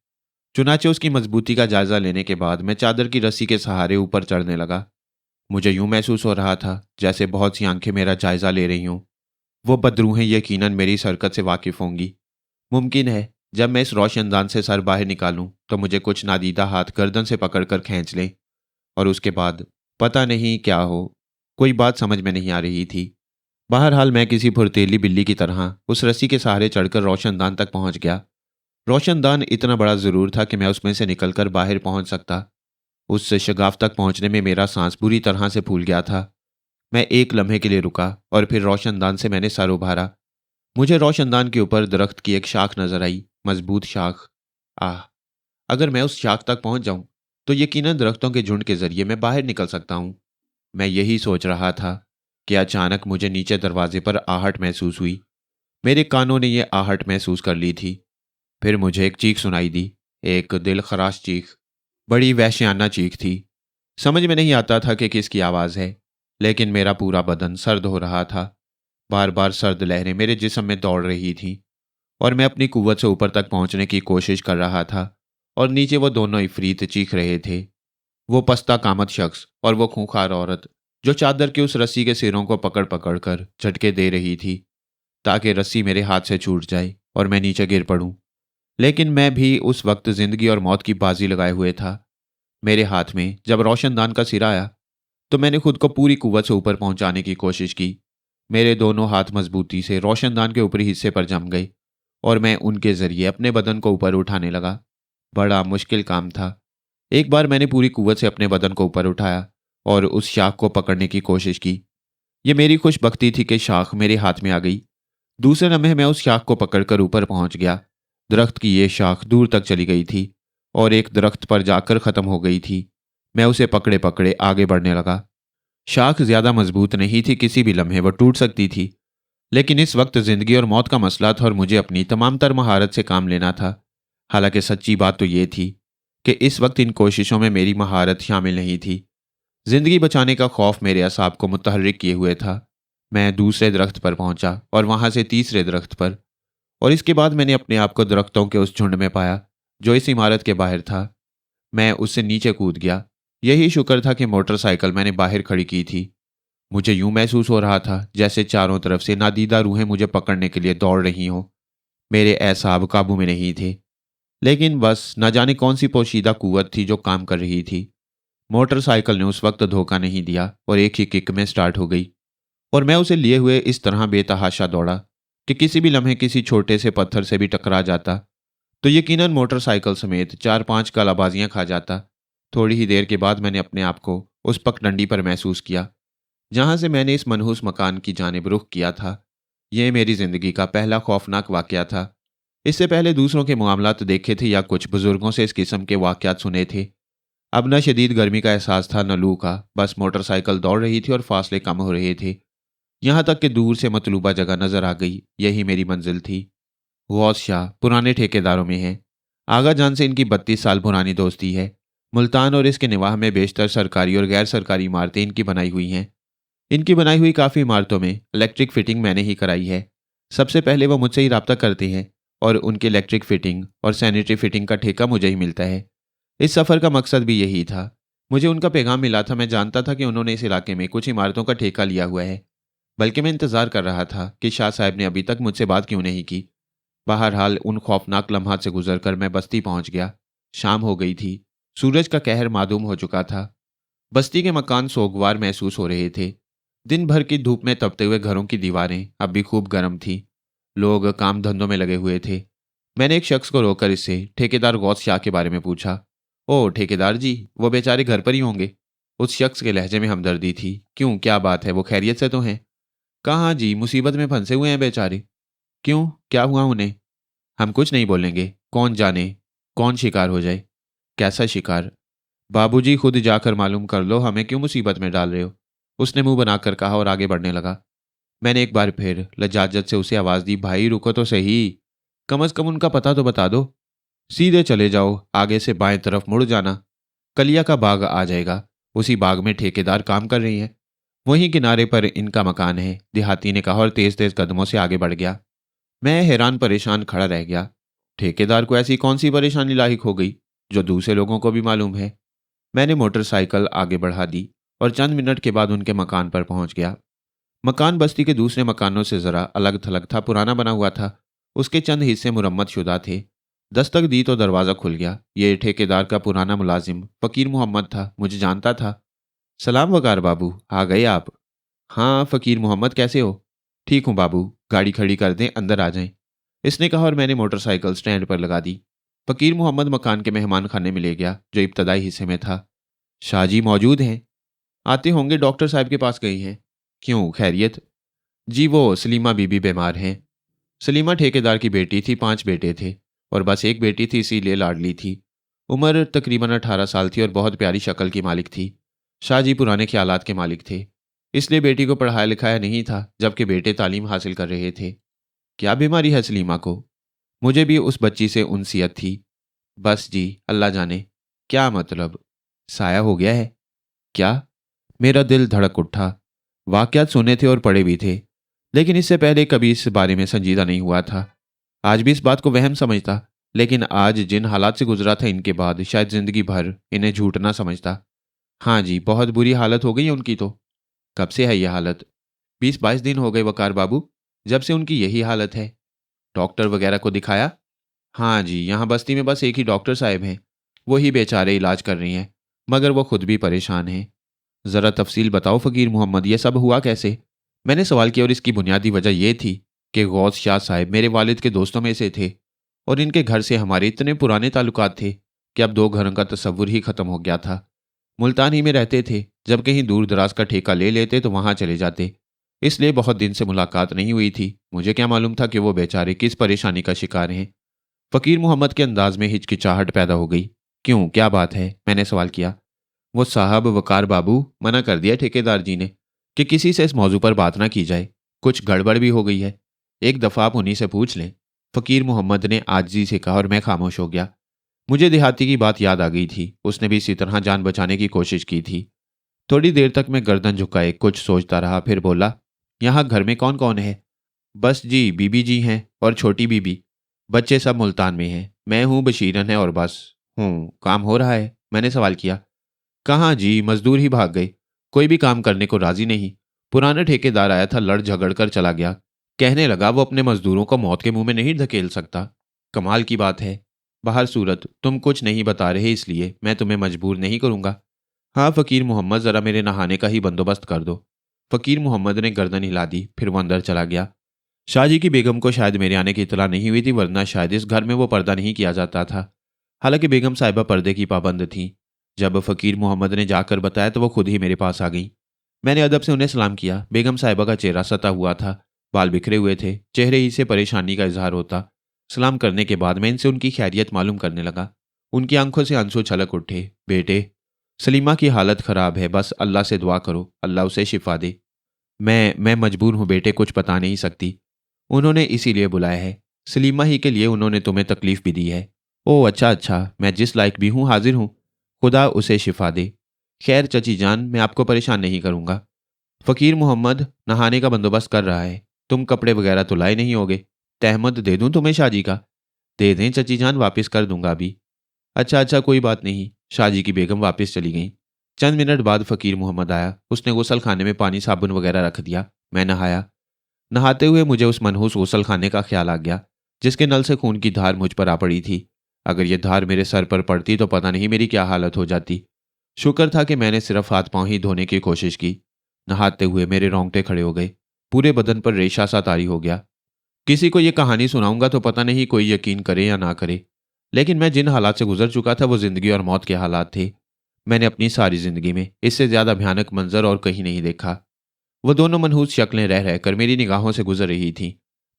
चुनाचे उसकी मजबूती का जायजा लेने के बाद मैं चादर की रस्सी के सहारे ऊपर चढ़ने लगा। मुझे यूं महसूस हो रहा था जैसे बहुत सी आंखें मेरा जायजा ले रही हों। वो बदरूहें यकीनन मेरी इस हरकत से वाकिफ होंगी। मुमकिन है जब मैं इस रोशनदान से सर बाहर निकालूं तो मुझे कुछ नादीदा हाथ गर्दन से पकड़कर खींच लें, और उसके बाद पता नहीं क्या हो। कोई बात समझ में नहीं आ रही थी। बहरहाल मैं किसी फुर्तीली बिल्ली की तरह उस रस्सी के सहारे चढ़कर रोशनदान तक पहुंच गया। रोशनदान इतना बड़ा जरूर था कि मैं उसमें से निकलकर बाहर पहुंच सकता। उस शगाफ तक पहुंचने में मेरा सांस बुरी तरह से फूल गया था। मैं एक लम्हे के लिए रुका और फिर रोशनदान से मैंने सर उभारा। मुझे रोशनदान के ऊपर दरख्त की एक शाख नजर आई, मजबूत शाख। आह, अगर मैं उस शाख तक पहुंच जाऊं तो यकीनन दरख्तों के झुंड के जरिए मैं बाहर निकल सकता हूं। मैं यही सोच रहा था कि अचानक मुझे नीचे दरवाजे पर आहट महसूस हुई। मेरे कानों ने यह आहट महसूस कर ली थी। फिर मुझे एक चीख सुनाई दी, एक दिल खराश चीख। बड़ी वहशियाना चीख थी। समझ में नहीं आता था कि किसकी आवाज़ है, लेकिन मेरा पूरा बदन सर्द हो रहा था। बार बार सर्द लहरें मेरे जिस्म में दौड़ रही थीं और मैं अपनी कुव्वत से ऊपर तक पहुंचने की कोशिश कर रहा था, और नीचे वो दोनों इफरीत चीख रहे थे। वो पस्ता कामत शख्स और वो खूंखार औरत जो चादर की उस रस्सी के सिरों को पकड़ पकड़ कर झटके दे रही थी ताकि रस्सी मेरे हाथ से छूट जाए और मैं नीचे गिर पड़ूं। लेकिन मैं भी उस वक्त जिंदगी और मौत की बाजी लगाए हुए था। मेरे हाथ में जब रोशनदान का सिरा आया तो मैंने खुद को पूरी कुव्वत से ऊपर पहुंचाने की कोशिश की। मेरे दोनों हाथ मजबूती से रोशनदान के ऊपरी हिस्से पर जम गए और मैं उनके जरिए अपने बदन को ऊपर उठाने लगा। बड़ा मुश्किल काम था। एक बार मैंने पूरी कुव्वत से अपने बदन को ऊपर उठाया और उस शाख को पकड़ने की कोशिश की। यह मेरी खुशबख्ती थी कि शाख मेरे हाथ में आ गई। दूसरे लम्हे मैं उस शाख को पकड़कर ऊपर पहुंच गया। दरख्त की यह शाख दूर तक चली गई थी और एक दरख्त पर जाकर खत्म हो गई थी। मैं उसे पकड़े पकड़े आगे बढ़ने लगा। शाख ज्यादा मजबूत नहीं थी, किसी भी लम्हे वह टूट सकती थी। लेकिन इस वक्त जिंदगी और मौत का मसला था और मुझे अपनी तमाम तर महारत से काम लेना था। हालांकि सच्ची बात तो यह थी कि इस वक्त इन कोशिशों में मेरी महारत शामिल नहीं थी। जिंदगी बचाने का खौफ मेरे असाब को मुतहर्रिक किए हुए था। मैं दूसरे दरख्त पर पहुंचा और वहां से तीसरे दरख्त पर, और इसके बाद मैंने अपने आप को दरख्तों के उस झुंड में पाया जो इस इमारत के बाहर था। मैं उससे नीचे कूद गया। यही शुक्र था कि मोटरसाइकिल मैंने बाहर खड़ी की थी। मुझे यूं महसूस हो रहा था जैसे चारों तरफ से नादीदा रूहें मुझे पकड़ने के लिए दौड़ रही हों। मेरे एसाब काबू में नहीं थे, लेकिन बस न जाने कौन सी पोशीदा कुव्वत थी जो काम कर रही थी। मोटरसाइकिल ने उस वक्त धोखा नहीं दिया और एक ही किक में स्टार्ट हो गई, और मैं उसे लिए हुए इस तरह बेतहाशा दौड़ा कि किसी भी लम्हे किसी छोटे से पत्थर से भी टकरा जाता तो यकीनन मोटरसाइकिल समेत 4-5 कलाबाजियां खा जाता। थोड़ी ही देर के बाद मैंने अपने आप को उस पगडंडी पर महसूस किया जहां से मैंने इस मनहूस मकान की जानिब रुख किया था। यह मेरी जिंदगी का पहला खौफनाक वाकया था। इससे पहले दूसरों के मामलात देखे थे या कुछ बुजुर्गों से इस किस्म के वाकयात सुने थे। अब न शदीद गर्मी का एहसास था न लू का। बस मोटरसाइकिल दौड़ रही थी और फासले कम हो रहे थे, यहां तक कि दूर से मतलूबा जगह नजर आ गई। यही मेरी मंजिल थी। गौस शाह पुराने ठेकेदारों में है। आगा जान से इनकी 32 साल पुरानी दोस्ती है। मुल्तान और इसके निवाह में बेशतर सरकारी और गैर सरकारी इमारतें इनकी बनाई हुई हैं। इनकी बनाई हुई काफ़ी इमारतों में इलेक्ट्रिक फिटिंग मैंने ही कराई है। सबसे पहले वो मुझसे ही रब्ता करते हैं और उनकी इलेक्ट्रिक फिटिंग और सैनिटरी फिटिंग का ठेका मुझे ही मिलता है। इस सफ़र का मकसद भी यही था। मुझे उनका पैगाम मिला था। मैं जानता था कि उन्होंने इस इलाके में कुछ इमारतों का ठेका लिया हुआ है, बल्कि मैं इंतज़ार कर रहा था कि शाह साहब ने अभी तक मुझसे बात क्यों नहीं की। बहरहाल उन खौफनाक लम्हात से गुजरकर मैं बस्ती पहुंच गया। शाम हो गई थी। सूरज का कहर मादूम हो चुका था। बस्ती के मकान सोगवार महसूस हो रहे थे। दिन भर की धूप में तपते हुए घरों की दीवारें अब भी खूब गर्म थीं। लोग काम धंधों में लगे हुए थे। मैंने एक शख्स को रोककर इससे ठेकेदार गौस शाह के बारे में पूछा। ओ ठेकेदार जी, वो बेचारे घर पर ही होंगे। उस शख्स के लहजे में हमदर्दी थी। क्यों, क्या बात है, वो खैरियत से तो हैं? कहाँ जी, मुसीबत में फंसे हुए हैं बेचारे। क्यों, क्या हुआ उन्हें? हम कुछ नहीं बोलेंगे, कौन जाने कौन शिकार हो जाए। कैसा शिकार? बाबूजी खुद जाकर मालूम कर लो, हमें क्यों मुसीबत में डाल रहे हो, उसने मुंह बनाकर कहा और आगे बढ़ने लगा। मैंने एक बार फिर लजाजत से उसे आवाज़ दी, भाई रुको तो सही, कम अज कम उनका पता तो बता दो। सीधे चले जाओ, आगे से बाएं तरफ मुड़ जाना, कलिया का बाग आ जाएगा। उसी बाग में ठेकेदार काम कर रही हैं। वहीं किनारे पर इनका मकान है, देहाती ने कहा और तेज तेज कदमों से आगे बढ़ गया। मैं हैरान परेशान खड़ा रह गया। ठेकेदार को ऐसी कौन सी परेशानी लाहिक हो गई जो दूसरे लोगों को भी मालूम है। मैंने मोटरसाइकिल आगे बढ़ा दी और चंद मिनट के बाद उनके मकान पर पहुंच गया। मकान बस्ती के दूसरे मकानों से जरा अलग थलग था, पुराना बना हुआ था। उसके चंद हिस्से मुरम्मत शुदा थे। दस्तक दी तो दरवाज़ा खुल गया। ये ठेकेदार का पुराना मुलाजिम फ़कीर मोहम्मद था। मुझे जानता था। सलाम वकार बाबू, आ गए आप? हाँ फ़कीर मोहम्मद, कैसे हो? ठीक हूँ बाबू, गाड़ी खड़ी कर दें, अंदर आ जाएं। इसने कहा और मैंने मोटरसाइकिल स्टैंड पर लगा दी। फ़कीर मोहम्मद मकान के मेहमान खाने में ले गया जो इब्तदाई हिस्से में था। शाहजी मौजूद हैं? आते होंगे, डॉक्टर साहब के पास गई हैं। क्यों, खैरियत? जी वो सलीमा बीबी बीमार हैं। सलीमा ठेकेदार की बेटी थी, 5 बेटे थे और बस एक बेटी थी, इसीलिए लाडली थी। उम्र तकरीबन 18 साल थी और बहुत प्यारी शक्ल की मालिक थी। शाहजी पुराने ख्यालात के मालिक थे, इसलिए बेटी को पढ़ाया लिखाया नहीं था, जबकि बेटे तालीम हासिल कर रहे थे। क्या बीमारी है सलीमा को? मुझे भी उस बच्ची से उनसियत थी। बस जी, अल्लाह जाने। क्या मतलब? साया हो गया है क्या? मेरा दिल धड़क उठा। वाकयात सुने थे और पढ़े भी थे, लेकिन इससे पहले कभी इस बारे में संजीदा नहीं हुआ था। आज भी इस बात को वहम समझता, लेकिन आज जिन हालात से गुजरा था इनके बाद शायद जिंदगी भर इन्हें झूठ ना समझता। हाँ जी, बहुत बुरी हालत हो गई है उनकी तो। कब से है यह हालत? 20-22 दिन हो गए वकार बाबू, जब से उनकी यही हालत है। डॉक्टर वगैरह को दिखाया? हाँ जी, यहाँ बस्ती में बस एक ही डॉक्टर साहब हैं। वही बेचारे इलाज कर रही हैं, मगर वो खुद भी परेशान हैं। ज़रा तफसील बताओ फ़कीर मोहम्मद, ये सब हुआ कैसे? मैंने सवाल किया और इसकी बुनियादी वजह यह थी कि गौस शाह साहब मेरे वालिद के दोस्तों में से थे और इनके घर से हमारे इतने पुराने ताल्लुकात थे कि अब 2 घरों का तस्वुर ही ख़त्म हो गया था। मुल्तान ही में रहते थे, जब कहीं दूर दराज का ठेका ले लेते तो वहाँ चले जाते। इसलिए बहुत दिन से मुलाकात नहीं हुई थी। मुझे क्या मालूम था कि वो बेचारे किस परेशानी का शिकार हैं। फ़कीर मोहम्मद के अंदाज में हिचकिचाहट पैदा हो गई। क्यों, क्या बात है? मैंने सवाल किया। वो साहब वकार बाबू, मना कर दिया ठेकेदार जी ने कि किसी से इस मौजू पर बात ना की जाए। कुछ गड़बड़ भी हो गई है। एक दफ़ा आप उन्हीं से पूछ लें। फ़कीर मोहम्मद ने आजिज़ी से कहा और मैं खामोश हो गया। मुझे देहाती की बात याद आ गई थी। उसने भी इसी तरह जान बचाने की कोशिश की थी। थोड़ी देर तक मैं गर्दन झुकाए कुछ सोचता रहा, फिर बोला, यहाँ घर में कौन कौन है? बस जी, बीबी जी हैं और छोटी बीबी। बच्चे सब मुल्तान में हैं। मैं हूँ, बशीरन है और बस। काम हो रहा है? मैंने सवाल किया। कहाँ जी, मजदूर ही भाग गए। कोई भी काम करने को राजी नहीं। पुराना ठेकेदार आया था, लड़ झगड़ कर चला गया। कहने लगा वो अपने मजदूरों को मौत के मुंह में नहीं धकेल सकता। कमाल की बात है। बाहर सूरत, तुम कुछ नहीं बता रहे, इसलिए मैं तुम्हें मजबूर नहीं करूंगा। हाँ फ़कीर मोहम्मद, ज़रा मेरे नहाने का ही बंदोबस्त कर दो। फ़कीर मोहम्मद ने गर्दन हिला दी, फिर वो अंदर चला गया। शाहजी की बेगम को शायद मेरे आने की इतला नहीं हुई थी, वरना शायद इस घर में वो पर्दा नहीं किया जाता था। हालांकि बेगम साहिबा पर्दे की पाबंद थीं। जब फ़कीर मोहम्मद ने जाकर बताया तो वो खुद ही मेरे पास आ गई। मैंने अदब से उन्हें सलाम किया। बेगम साहिबा का चेहरा सता हुआ था, बाल बिखरे हुए थे, चेहरे ही से परेशानी का इजहार होता। सलाम करने के बाद मैं इनसे उनकी खैरियत मालूम करने लगा। उनकी आंखों से आंसू छलक उठे। बेटे, सलीमा की हालत ख़राब है, बस अल्लाह से दुआ करो, अल्लाह उसे शिफा दे। मैं मजबूर हूँ बेटे, कुछ बता नहीं सकती। उन्होंने इसीलिए बुलाया है। सलीमा ही के लिए उन्होंने तुम्हें तकलीफ़ भी दी है। ओह अच्छा अच्छा, मैं जिस लायक भी हूँ हाजिर हूँ। खुदा उसे शिफा दे। खैर चची जान, मैं आपको परेशान नहीं करूँगा। फ़कीर मोहम्मद नहाने का बंदोबस्त कर रहा है। तुम कपड़े वगैरह तो लाए नहीं होगे। तहमद दे दूँ तुम्हें शाहजी का? दे दें चची जान, वापस कर दूंगा अभी। अच्छा अच्छा, कोई बात नहीं। शाहजी की बेगम वापस चली गई। चंद मिनट बाद फ़कीर मोहम्मद आया। उसने गुसल खाने में पानी साबुन वगैरह रख दिया। मैं नहाया। नहाते हुए मुझे उस मनहूस गुसल खाने का ख्याल आ गया जिसके नल से खून की धार मुझ पर आ पड़ी थी। अगर यह धार मेरे सर पर पड़ती तो पता नहीं मेरी क्या हालत हो जाती। शुक्र था कि मैंने सिर्फ हाथ पांव ही धोने की कोशिश की। नहाते हुए मेरे रोंगटे खड़े हो गए। पूरे बदन पर रेशा सा तारी हो गया। किसी को यह कहानी सुनाऊंगा तो पता नहीं कोई यकीन करे या ना करे, लेकिन मैं जिन हालात से गुजर चुका था वो जिंदगी और मौत के हालात थे। मैंने अपनी सारी जिंदगी में इससे ज्यादा भयानक मंजर और कहीं नहीं देखा। वो दोनों मनहूस शक्लें रह रहकर मेरी निगाहों से गुजर रही थीं।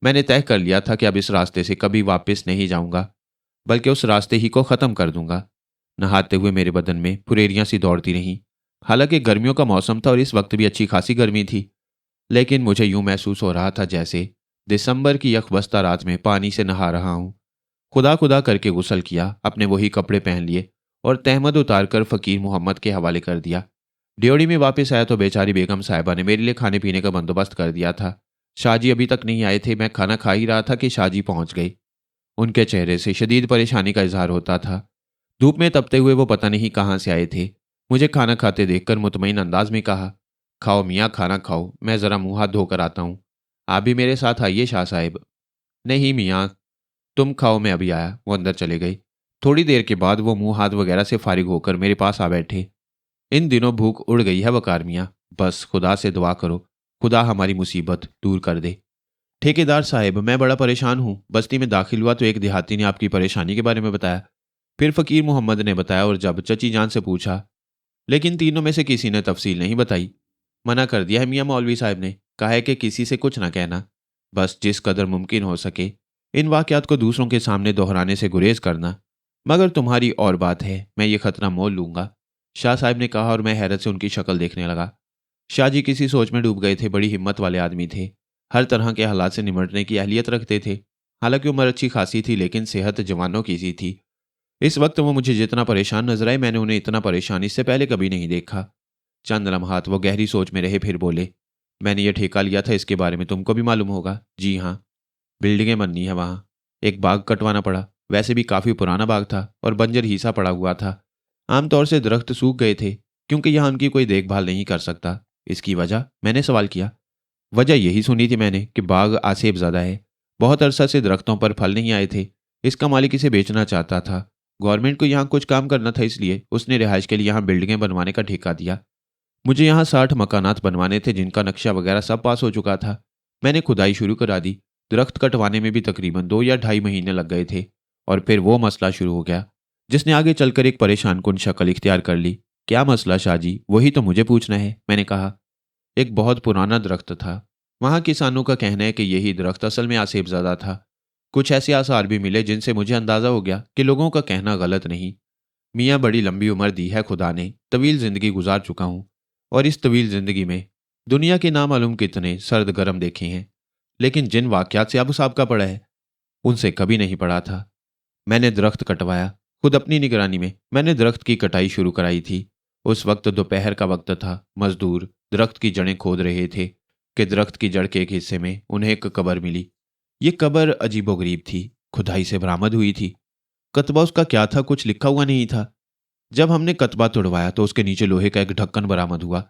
मैंने तय कर लिया था कि अब इस रास्ते से कभी वापस नहीं जाऊंगा, बल्कि उस रास्ते ही को ख़त्म कर दूंगा। नहाते हुए मेरे बदन में फुरेरियां सी दौड़ती रहीं। हालांकि गर्मियों का मौसम था और इस वक्त भी अच्छी खासी गर्मी थी, लेकिन मुझे यूं महसूस हो रहा था जैसे दिसंबर की यकबस्ता रात में पानी से नहा रहा हूं। खुदा खुदा करके गुसल किया, अपने वही कपड़े पहन लिए और तहमद उतार कर फ़कीर मोहम्मद के हवाले कर दिया। ड्योढ़ी में वापस आया तो बेचारी बेगम साहिबा ने मेरे लिए खाने पीने का बंदोबस्त कर दिया था। शाहजी अभी तक नहीं आए थे। मैं खाना खा ही रहा था कि शाहजी पहुंच गए। उनके चेहरे से शदीद परेशानी का इजहार होता था। धूप में तपते हुए वो पता नहीं कहाँ से आए थे। मुझे खाना खाते देखकर मुतमईन अंदाज में कहा, खाओ मियाँ, खाना खाओ, मैं ज़रा मुंह हाथ धोकर आता हूँ। आप भी मेरे साथ आइए शाह साहब। नहीं मियाँ, तुम खाओ, मैं अभी आया। वो अंदर चले गए। थोड़ी देर के बाद वो मुंह हाथ वगैरह से फारिग होकर मेरे पास आ बैठे। इन दिनों भूख उड़ गई है वकार मियाँ, बस खुदा से दुआ करो, खुदा हमारी मुसीबत दूर कर दे। ठेकेदार साहब, मैं बड़ा परेशान हूँ। बस्ती में दाखिल हुआ तो एक देहाती ने आपकी परेशानी के बारे में बताया। फिर फ़कीर मोहम्मद ने बताया और जब चची जान से पूछा, लेकिन तीनों में से किसी ने तफसील नहीं बताई। मना कर दिया है मियाँ मौलवी साहब ने, कहा है कि किसी से कुछ ना कहना, बस जिस कदर मुमकिन हो सके इन वाक़यात को दूसरों के सामने दोहराने से गुरेज करना। मगर तुम्हारी और बात है, मैं ये खतरा मोल लूंगा, शाह साहब ने कहा और मैं हैरत से उनकी शक्ल देखने लगा। शाह जी किसी सोच में डूब गए थे। बड़ी हिम्मत वाले आदमी थे। हर तरह के हालात से निमटने की अहलियत रखते थे। हालांकि उम्र अच्छी खासी थी लेकिन सेहत जवानों की सी थी। इस वक्त वो मुझे जितना परेशान नजर आए, मैंने उन्हें इतना परेशान इससे पहले कभी नहीं देखा। चंद लम्हात वो गहरी सोच में रहे, फिर बोले, मैंने ये ठेका लिया था, इसके बारे में तुमको भी मालूम होगा। जी हाँ, बिल्डिंगें बननी है वहाँ। एक बाग कटवाना पड़ा। वैसे भी काफ़ी पुराना बाग था और बंजर हिस्सा पड़ा हुआ था। आमतौर से दरख्त सूख गए थे क्योंकि यहाँ उनकी कोई देखभाल नहीं कर सकता। इसकी वजह? मैंने सवाल किया। वजह यही सुनी थी मैंने कि बाग आसेब ज़्यादा है। बहुत अरसा से दरख्तों पर फल नहीं आए थे। इसका मालिक इसे बेचना चाहता था। गवर्नमेंट को यहाँ कुछ काम करना था, इसलिए उसने रिहाइश के लिए यहाँ बिल्डिंगें बनवाने का ठेका दिया। मुझे यहाँ 60 मकानात बनवाने थे जिनका नक्शा वगैरह सब पास हो चुका था। मैंने खुदाई शुरू करा दी। दरख्त कटवाने में भी तकरीबन 2 या ढाई महीने लग गए थे। और फिर वो मसला शुरू हो गया जिसने आगे चलकर एक परेशान कुन शक्ल इख्तियार कर ली। क्या मसला शाहजी? वही तो मुझे पूछना है, मैंने कहा। एक बहुत पुराना दरख्त था। वहाँ किसानों का कहना है कि यही दरख्त असल में आसेबज़दा था। कुछ ऐसे आसार भी मिले जिनसे मुझे अंदाज़ा हो गया कि लोगों का कहना गलत नहीं। मियाँ, बड़ी लंबी उम्र दी है खुदा ने, तवील ज़िंदगी गुजार चुका हूँ। और इस तवील ज़िंदगी में दुनिया के नामालूम कितने सर्द गर्म देखे हैं, लेकिन जिन वाक़यात से अबू साहब का पड़ा है उनसे कभी नहीं पड़ा था। मैंने दरख्त कटवाया। खुद अपनी निगरानी में मैंने दरख्त की कटाई शुरू कराई थी। उस वक्त दोपहर का वक्त था। मजदूर दरख्त की जड़ें खोद रहे थे कि दरख्त की जड़ के एक हिस्से में उन्हें एक कब्र मिली। ये कब्र अजीबोगरीब थी, खुदाई से बरामद हुई थी। कतबा उसका क्या था, कुछ लिखा हुआ नहीं था। जब हमने कतबा तोड़वाया तो उसके नीचे लोहे का एक ढक्कन बरामद हुआ।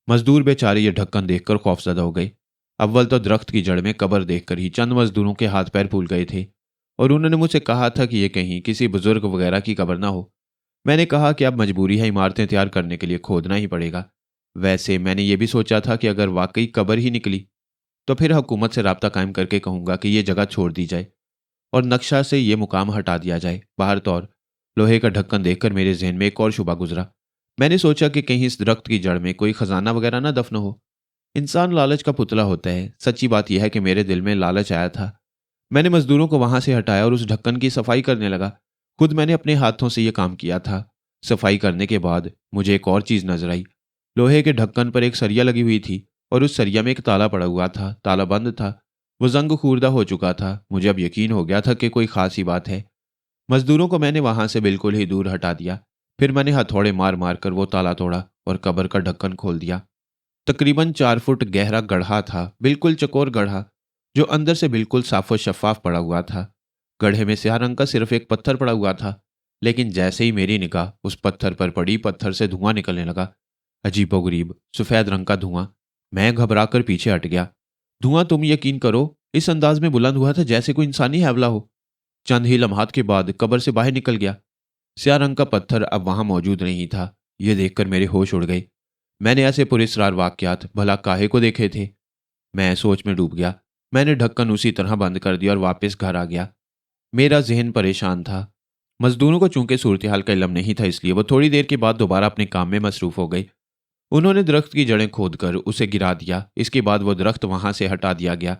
मजदूर बेचारे ये ढक्कन देखकर खौफजदा हो गए। अव्वल तो दरख्त की जड़ में कब्र देखकर ही चंद मजदूरों के हाथ पैर फूल गए थे और उन्होंने मुझसे कहा था कि ये कहीं किसी बुजुर्ग वगैरह की कब्र ना हो। मैंने कहा कि अब मजबूरी है, इमारतें तैयार करने के लिए खोदना ही पड़ेगा। वैसे मैंने ये भी सोचा था कि अगर वाकई कब्र ही निकली तो फिर हुकूमत से राब्ता कायम करके कहूँगा कि ये जगह छोड़ दी जाए और नक्शा से ये मुकाम हटा दिया जाए। बाहर तौर लोहे का ढक्कन देखकर मेरे जहन में एक और शुबा गुजरा। मैंने सोचा कि कहीं इस दरख्त की जड़ में कोई खजाना वगैरह ना दफन हो। इंसान लालच का पुतला होता है। सच्ची बात यह है कि मेरे दिल में लालच आया था। मैंने मजदूरों को वहां से हटाया और उस ढक्कन की सफाई करने लगा। खुद मैंने अपने हाथों से यह काम किया था। सफाई करने के बाद मुझे एक और चीज नजर आई। लोहे के ढक्कन पर एक सरिया लगी हुई थी और उस सरिया में एक ताला पड़ा हुआ था। ताला बंद था। वो जंग खूरदा हो चुका था। मुझे अब यकीन हो गया था कि कोई खास ही बात है। मजदूरों को मैंने वहां से बिल्कुल ही दूर हटा दिया। फिर मैंने हथौड़े मार मार कर वो ताला तोड़ा और कब्र का ढक्कन खोल दिया। तकरीबन 4 फुट गहरा गड्ढा था, बिल्कुल चकोर गड्ढा जो अंदर से बिल्कुल साफ और शफाफ पड़ा हुआ था। गड्ढे में स्याह रंग का सिर्फ एक पत्थर पड़ा हुआ था, लेकिन जैसे ही मेरी निगाह उस पत्थर पर पड़ी, पत्थर से धुआं निकलने लगा। अजीबोगरीब सफ़ेद रंग का धुआं। मैं घबरा कर पीछे हट गया। धुआं, तुम यकीन करो, इस अंदाज में बुलंद हुआ था जैसे कोई इंसानी हैवला हो। चंद ही लम्हात के बाद कब्र से बाहर निकल गया। स्याह रंग का पत्थर अब वहां मौजूद नहीं था। यह देखकर मेरे होश उड़ गए। मैंने ऐसे पुरस्रार वाकयात भला काहे को देखे थे? मैं सोच में डूब गया। मैंने ढक्कन उसी तरह बंद कर दिया और वापस घर आ गया। मेरा जहन परेशान था। मजदूरों को चूंकि सूरत हाल का इल्म नहीं था, इसलिए वो थोड़ी देर के बाद दोबारा अपने काम में मसरूफ हो गए। उन्होंने दरख्त की जड़ें खोदकर उसे गिरा दिया। इसके बाद वो दरख्त वहां से हटा दिया गया।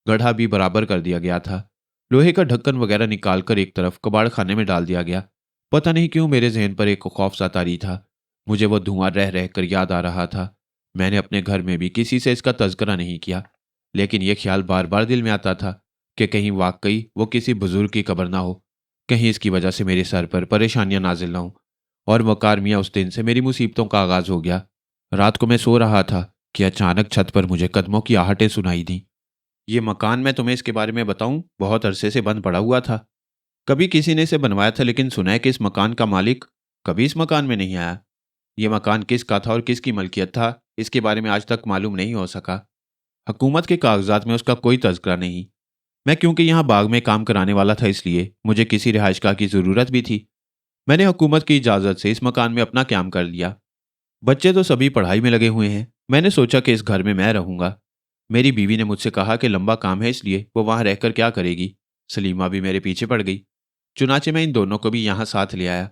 गड्ढा भी बराबर कर दिया गया था। लोहे का ढक्कन वगैरह निकालकर एक तरफ कबाड़ खाने में डाल दिया गया। पता नहीं क्यों मेरे जहन पर एक खौफ सा तारी था। मुझे वो धुआं रह रह कर याद आ रहा था। मैंने अपने घर में भी किसी से इसका तज़किरा नहीं किया, लेकिन यह ख्याल बार बार दिल में आता था कि कहीं वाकई वो किसी बुजुर्ग की कब्र ना हो, कहीं इसकी वजह से मेरे सर पर परेशानियां नाजिल ना हों। और वकार मियाँ, उस दिन से मेरी मुसीबतों का आगाज़ हो गया। रात को मैं सो रहा था कि अचानक छत पर मुझे कदमों की आहटें सुनाई दी। ये मकान, मैं तुम्हें इसके बारे में बताऊं, बहुत अरसे से बंद पड़ा हुआ था। कभी किसी ने इसे बनवाया था, लेकिन सुना है कि इस मकान का मालिक कभी इस मकान में नहीं आया। ये मकान किसका था और किसकी मलकियत था, इसके बारे में आज तक मालूम नहीं हो सका। हुकूमत के कागजात में उसका कोई तज़किरा नहीं। मैं क्योंकि यहाँ बाग में काम कराने वाला था, इसलिए मुझे किसी रिहाइशगाह की ज़रूरत भी थी। मैंने हुकूमत की इजाज़त से इस मकान में अपना क़याम कर लिया। बच्चे तो सभी पढ़ाई में लगे हुए हैं। मैंने सोचा कि इस घर में मैं रहूँगा। मेरी बीवी ने मुझसे कहा कि लंबा काम है, इसलिए वो वहाँ रहकर क्या करेगी। सलीमा भी मेरे पीछे पड़ गई। चुनाचे मैं इन दोनों को भी यहाँ साथ ले आया।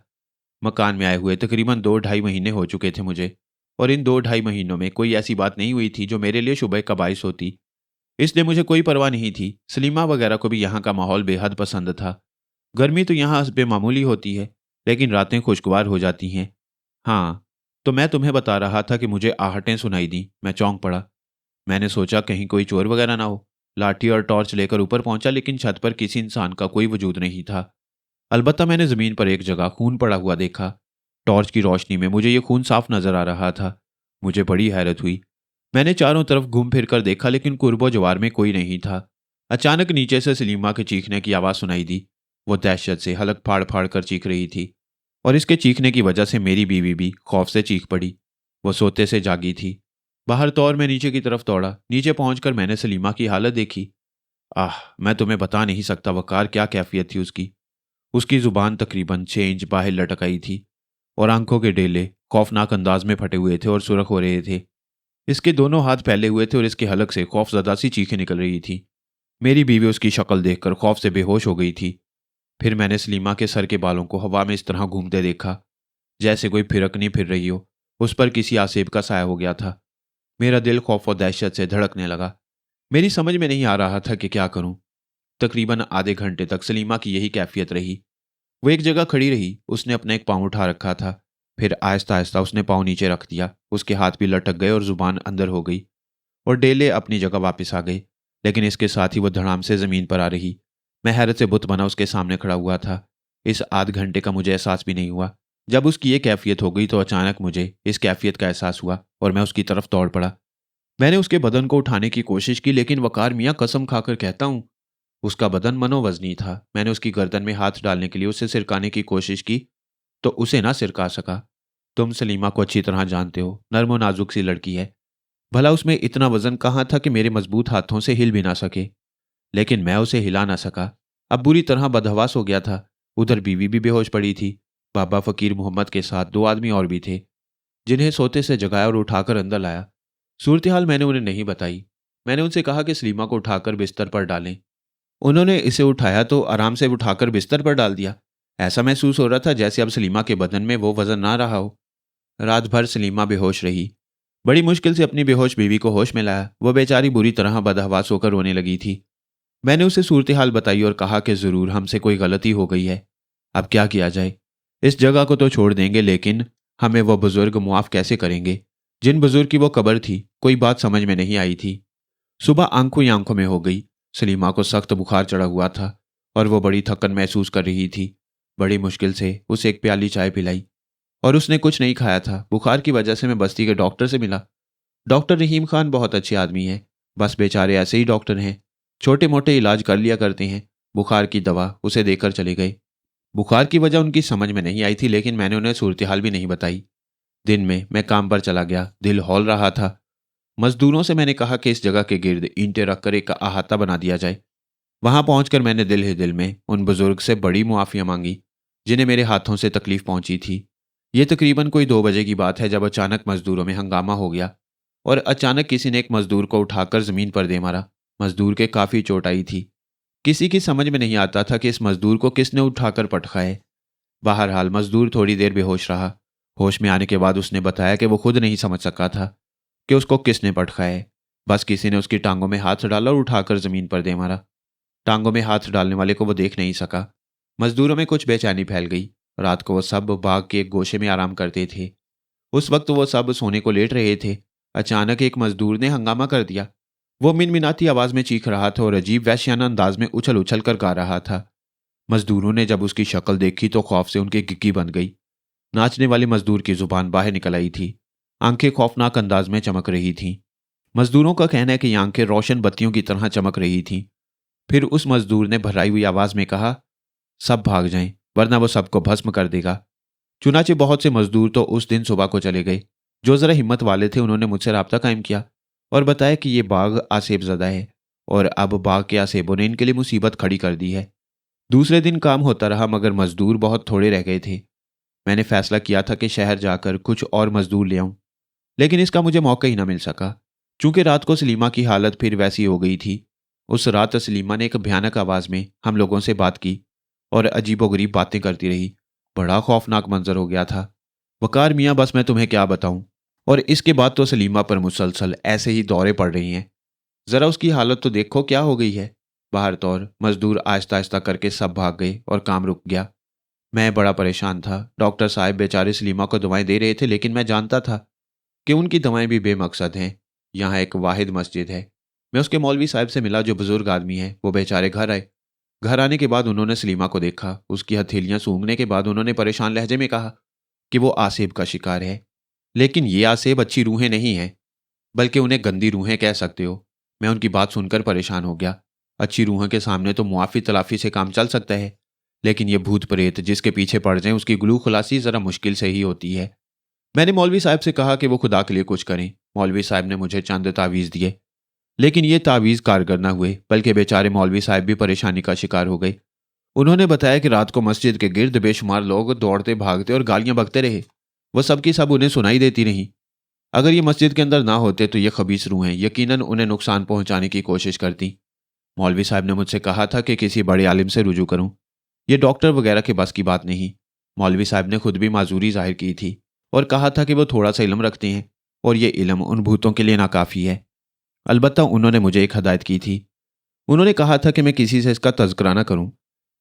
मकान में आए हुए तकरीबन 2 ढाई महीने हो चुके थे मुझे, और इन 2 ढाई महीनों में कोई ऐसी बात नहीं हुई थी जो मेरे लिए शुबह का बाइस होती। इसलिए मुझे कोई परवाह नहीं थी। सलीमा वगैरह को भी यहाँ का माहौल बेहद पसंद था। गर्मी तो यहाँ हस्बे मामूली होती है, लेकिन रातें खुशगवार हो जाती हैं। हाँ, तो मैं तुम्हें बता रहा था कि मुझे आहटें सुनाई दी। मैं चौंक पड़ा। मैंने सोचा कहीं कोई चोर वगैरह ना हो। लाठी और टॉर्च लेकर ऊपर पहुंचा, लेकिन छत पर किसी इंसान का कोई वजूद नहीं था। अलबत्ता मैंने जमीन पर एक जगह खून पड़ा हुआ देखा। टॉर्च की रोशनी में मुझे ये खून साफ नजर आ रहा था। मुझे बड़ी हैरत हुई। मैंने चारों तरफ घूम फिर कर देखा, लेकिन कुर्बो जवार में कोई नहीं था। अचानक नीचे से सलीमा के चीखने की आवाज़ सुनाई दी। वो दहशत से हलक फाड़ फाड़ कर चीख रही थी, और इसके चीखने की वजह से मेरी बीवी भी खौफ से चीख पड़ी। वो सोते से जागी थी। बाहर तो और मैं नीचे की तरफ दौड़ा। नीचे पहुंचकर मैंने सलीमा की हालत देखी। आह, मैं तुम्हें बता नहीं सकता वकार, क्या कैफियत थी उसकी। उसकी जुबान तकरीबन 6 इंच बाहर लटक आई थी, और आंखों के डेले खौफनाक अंदाज में फटे हुए थे और सुरख हो रहे थे। इसके दोनों हाथ फैले हुए थे और इसके हलक से खौफजदा सी चीखें निकल रही थी। मेरी बीवी उसकी शक्ल देखकर खौफ से बेहोश हो गई थी। फिर मैंने सलीमा के सर के बालों को हवा में इस तरह घूमते देखा जैसे कोई फिरकनी फिर रही हो। उस पर किसी आसेब का साया हो गया था। मेरा दिल खौफ और दहशत से धड़कने लगा। मेरी समझ में नहीं आ रहा था कि क्या करूं। तकरीबन आधे घंटे तक सलीमा की यही कैफियत रही। वो एक जगह खड़ी रही। उसने अपना एक पाँव उठा रखा था। फिर आहिस्ता आहिस्ता उसने पाँव नीचे रख दिया। उसके हाथ भी लटक गए और जुबान अंदर हो गई, और डेले अपनी जगह वापस आ गए। लेकिन इसके साथ ही वो धड़ाम से जमीन पर आ रही। मैं हैरत से बुत बना उसके सामने खड़ा हुआ था। इस आध घंटे का मुझे एहसास भी नहीं हुआ। जब उसकी ये कैफियत हो गई तो अचानक मुझे इस कैफियत का एहसास हुआ, और मैं उसकी तरफ दौड़ पड़ा। मैंने उसके बदन को उठाने की कोशिश की, लेकिन वकार मियाँ, कसम खाकर कहता हूँ, उसका बदन मनोवजनी था। मैंने उसकी गर्दन में हाथ डालने के लिए उसे सिरकाने की कोशिश की, तो उसे ना सिरका सका। तुम सलीमा को अच्छी तरह जानते हो, नर्म और नाजुक सी लड़की है। भला उसमें इतना वजन कहाँ था कि मेरे मजबूत हाथों से हिल भी ना सके। लेकिन मैं उसे हिला ना सका। अब बुरी तरह बदहवास हो गया था। उधर बीवी भी बेहोश पड़ी थी। बाबा फकीर मोहम्मद के साथ 2 आदमी और भी थे, जिन्हें सोते से जगाया और उठाकर अंदर लाया। सूरत हाल मैंने उन्हें नहीं बताई। मैंने उनसे कहा कि सलीमा को उठाकर बिस्तर पर डालें। उन्होंने इसे उठाया तो आराम से उठाकर बिस्तर पर डाल दिया। ऐसा महसूस हो रहा था जैसे अब सलीमा के बदन में वो वजन ना रहा हो। रात भर सलीमा बेहोश रही। बड़ी मुश्किल से अपनी बेहोश बीवी को होश में लाया। वह बेचारी बुरी तरह बदहवास होकर रोने लगी थी। मैंने उसे सूरत हाल बताई और कहा कि ज़रूर हमसे कोई गलती हो गई है। अब क्या किया जाए। इस जगह को तो छोड़ देंगे, लेकिन हमें वह बुजुर्ग मुआफ़ कैसे करेंगे जिन बुजुर्ग की वो कब्र थी। कोई बात समझ में नहीं आई थी। सुबह आंखों ही आंखों में हो गई। सलीमा को सख्त बुखार चढ़ा हुआ था, और वो बड़ी थकन महसूस कर रही थी। बड़ी मुश्किल से उसे एक प्याली चाय पिलाई, और उसने कुछ नहीं खाया था। बुखार की वजह से मैं बस्ती के डॉक्टर से मिला। डॉक्टर रहीम खान बहुत अच्छे आदमी हैं। बस बेचारे ऐसे ही डॉक्टर हैं, छोटे मोटे इलाज कर लिया करते हैं। बुखार की दवा उसे देकर चले गए। बुखार की वजह उनकी समझ में नहीं आई थी, लेकिन मैंने उन्हें सूरत हाल भी नहीं बताई। दिन में मैं काम पर चला गया। दिल हौल रहा था। मजदूरों से मैंने कहा कि इस जगह के गिर्द ईंटें रखकर एक अहाता बना दिया जाए। वहां पहुंचकर मैंने दिल ही दिल में उन बुजुर्ग से बड़ी मुआफ़ियाँ मांगी जिन्हें मेरे हाथों से तकलीफ पहुंची थी। ये तकरीबन कोई 2 बजे की बात है, जब अचानक मजदूरों में हंगामा हो गया, और अचानक किसी ने एक मजदूर को उठाकर जमीन पर दे मारा। मजदूर के काफ़ी चोट आई थी। किसी की समझ में नहीं आता था कि इस मजदूर को किसने उठाकर पटका है। बहरहाल मजदूर थोड़ी देर बेहोश रहा। होश में आने के बाद उसने बताया कि वो खुद नहीं समझ सका था कि उसको किसने पटका है। बस किसी ने उसकी टांगों में हाथ डाला और उठाकर जमीन पर दे मारा। टांगों में हाथ डालने वाले को वो देख नहीं सका। मजदूरों में कुछ बेचैनी फैल गई। रात को वो सब बाग के एक गोशे में आराम करते थे। उस वक्त वो सब सोने को लेट रहे थे। अचानक एक मजदूर ने हंगामा कर दिया। वो मिनमिनाती आवाज में चीख रहा था और अजीब वैश्याना अंदाज में उछल उछल कर गा रहा था। मजदूरों ने जब उसकी शक्ल देखी तो खौफ से उनकी गिग्गी बन गई। नाचने वाले मजदूर की जुबान बाहर निकल आई थी। आंखें खौफनाक अंदाज में चमक रही थीं। मजदूरों का कहना है कि ये आंखें रोशन बत्तियों की तरह चमक रही थीं। फिर उस मजदूर ने भर्राई हुई आवाज में कहा, सब भाग जाएं, वरना वो सबको भस्म कर देगा। चुनाचे बहुत से मजदूर तो उस दिन सुबह को चले गए। जो जरा हिम्मत वाले थे उन्होंने मुझसे राब्ता कायम किया और बताया कि ये बाग आसेब ज़दा है और अब बाग के आसेबों ने इनके लिए मुसीबत खड़ी कर दी है। दूसरे दिन काम होता रहा मगर मजदूर बहुत थोड़े रह गए थे। मैंने फैसला किया था कि शहर जाकर कुछ और मजदूर ले आऊं, लेकिन इसका मुझे मौका ही ना मिल सका। चूंकि रात को सलीमा की हालत फिर वैसी हो गई थी। उस रात सलीमा ने एक भयानक आवाज में हम लोगों से बात की और अजीबोगरीब बातें करती रही। बड़ा खौफनाक मंजर हो गया था। वकार मियाँ, बस मैं तुम्हें क्या बताऊं। और इसके बाद तो सलीमा पर मुसलसल ऐसे ही दौरे पड़ रही हैं। जरा उसकी हालत तो देखो क्या हो गई है। बाहर तौर मजदूर आहिस्ता आहिस्ता करके सब भाग गए और काम रुक गया। मैं बड़ा परेशान था। डॉक्टर साहब बेचारे सलीमा को दवाएं दे रहे थे, लेकिन मैं जानता था कि उनकी दवाएं भी बेमकसद हैं। यहाँ एक वाहिद मस्जिद है। मैं उसके मौलवी साहब से मिला जो बुजुर्ग आदमी है। वो बेचारे घर आए। घर आने के बाद उन्होंने सलीमा को देखा। उसकी हथेलियां सूंघने के बाद उन्होंने परेशान लहजे में कहा कि वो आसेब का शिकार है। लेकिन ये आसेब अच्छी रूहें नहीं हैं, बल्कि उन्हें गंदी रूहें कह सकते हो। मैं उनकी बात सुनकर परेशान हो गया। अच्छी रूहों के सामने तो मुआफ़ी तलाफ़ी से काम चल सकता है, लेकिन ये भूत प्रेत जिसके पीछे पड़ जाएं उसकी गुलू खुलासी ज़रा मुश्किल से ही होती है। मैंने मौलवी साहब से कहा कि वो खुदा के लिए कुछ करें। मौलवी साहब ने मुझे चंद तावीज़ दिए, लेकिन ये तावीज़ कारगर न हुए, बल्कि बेचारे मौलवी साहब भी परेशानी का शिकार हो गए। उन्होंने बताया कि रात को मस्जिद के गिर्द बेशुमार लोग दौड़ते भागते और गालियां बकते रहे। वो सब की सब उन्हें सुनाई देती रहीं। अगर ये मस्जिद के अंदर ना होते तो ये खबीस रूहें यकीनन उन्हें नुकसान पहुंचाने की कोशिश करती। मौलवी साहब ने मुझसे कहा था कि किसी बड़े आलिम से रुजू करूं। ये डॉक्टर वगैरह के बस की बात नहीं। मौलवी साहब ने खुद भी माजूरी जाहिर की थी और कहा था कि वो थोड़ा सा इल्म रखते हैं और ये इल्म उन भूतों के लिए नाकाफ़ी है। अलबत्ता उन्होंने मुझे एक हदायत की थी। उन्होंने कहा था कि मैं किसी से इसका तज़किरा ना करूं।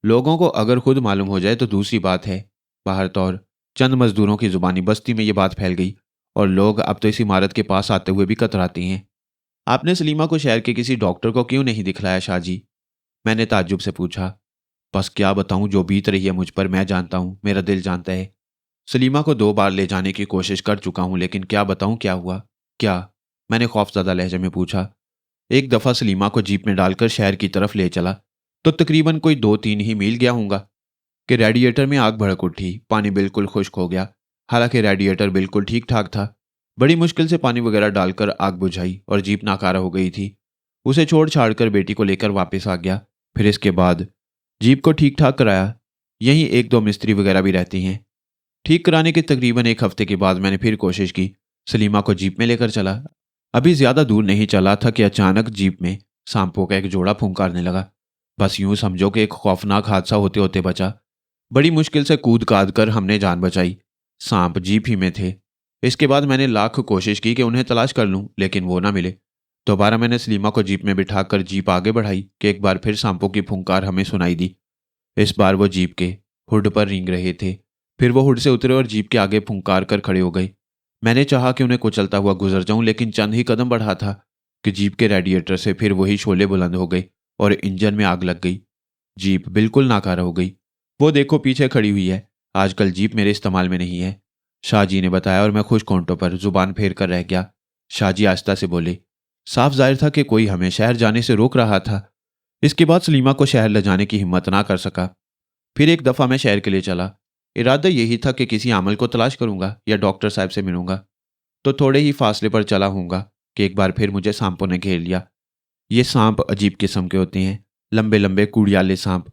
लोगों को अगर खुद मालूम हो जाए तो दूसरी बात है। बाहर तौर चंद मजदूरों की जुबानी बस्ती में ये बात फैल गई और लोग अब तो इस इमारत के पास आते हुए भी कतराते हैं। आपने सलीमा को शहर के किसी डॉक्टर को क्यों नहीं दिखलाया शाहजी? मैंने ताज्जुब से पूछा। बस क्या बताऊं, जो बीत रही है मुझ पर मैं जानता हूं, मेरा दिल जानता है। सलीमा को 2 बार ले जाने की कोशिश कर चुका हूं, लेकिन क्या बताऊं क्या हुआ। क्या? मैंने खौफजदा लहजे में पूछा। एक दफ़ा सलीमा को जीप में डालकर शहर की तरफ ले चला तो तकरीबन कोई 2-3 ही मील गया हूँगा कि रेडिएटर में आग भड़क उठी। पानी बिल्कुल खुश्क हो गया। हालांकि रेडिएटर बिल्कुल ठीक ठाक था। बड़ी मुश्किल से पानी वगैरह डालकर आग बुझाई और जीप नाकारा हो गई थी। उसे छोड़ छाड़ कर बेटी को लेकर वापस आ गया। फिर इसके बाद जीप को ठीक ठाक कराया। यहीं 1-2 मिस्त्री वगैरह भी रहती हैं। ठीक कराने के तकरीबन 1 हफ्ते के बाद मैंने फिर कोशिश की। सलीमा को जीप में लेकर चला। अभी ज्यादा दूर नहीं चला था कि अचानक जीप में सांपों का एक जोड़ा फुंकारने लगा। बस यूं समझो कि एक खौफनाक हादसा होते होते बचा। बड़ी मुश्किल से कूद काद कर हमने जान बचाई। सांप जीप ही में थे। इसके बाद मैंने लाख कोशिश की कि उन्हें तलाश कर लूं, लेकिन वो ना मिले। दोबारा मैंने सलीमा को जीप में बिठाकर जीप आगे बढ़ाई कि एक बार फिर सांपों की फुंकार हमें सुनाई दी। इस बार वो जीप के हुड पर रेंग रहे थे। फिर वो हुड से उतरे और जीप के आगे फुंकार कर खड़े हो गए। मैंने चाहा कि उन्हें कुचलता हुआ गुजर जाऊं, लेकिन चंद ही कदम बढ़ा था कि जीप के रेडिएटर से फिर वही शोले बुलंद हो गए और इंजन में आग लग गई। जीप बिल्कुल नाकारा हो गई। वो देखो पीछे खड़ी हुई है। आजकल जीप मेरे इस्तेमाल में नहीं है, शाहजी ने बताया और मैं खुश होंठों पर जुबान फेर कर रह गया। शाहजी आहिस्ता से बोले। साफ जाहिर था कि कोई हमें शहर जाने से रोक रहा था। इसके बाद सलीमा को शहर ले जाने की हिम्मत ना कर सका। फिर एक दफ़ा मैं शहर के लिए चला। इरादा यही था कि किसी आमल को तलाश करूंगा या डॉक्टर साहब से मिलूंगा। तो थोड़े ही फासले पर चला हूँगा कि एक बार फिर मुझे सांपों ने घेर लिया। ये सांप अजीब किस्म के होते हैं। लंबे लंबे कुड़ियाले सांप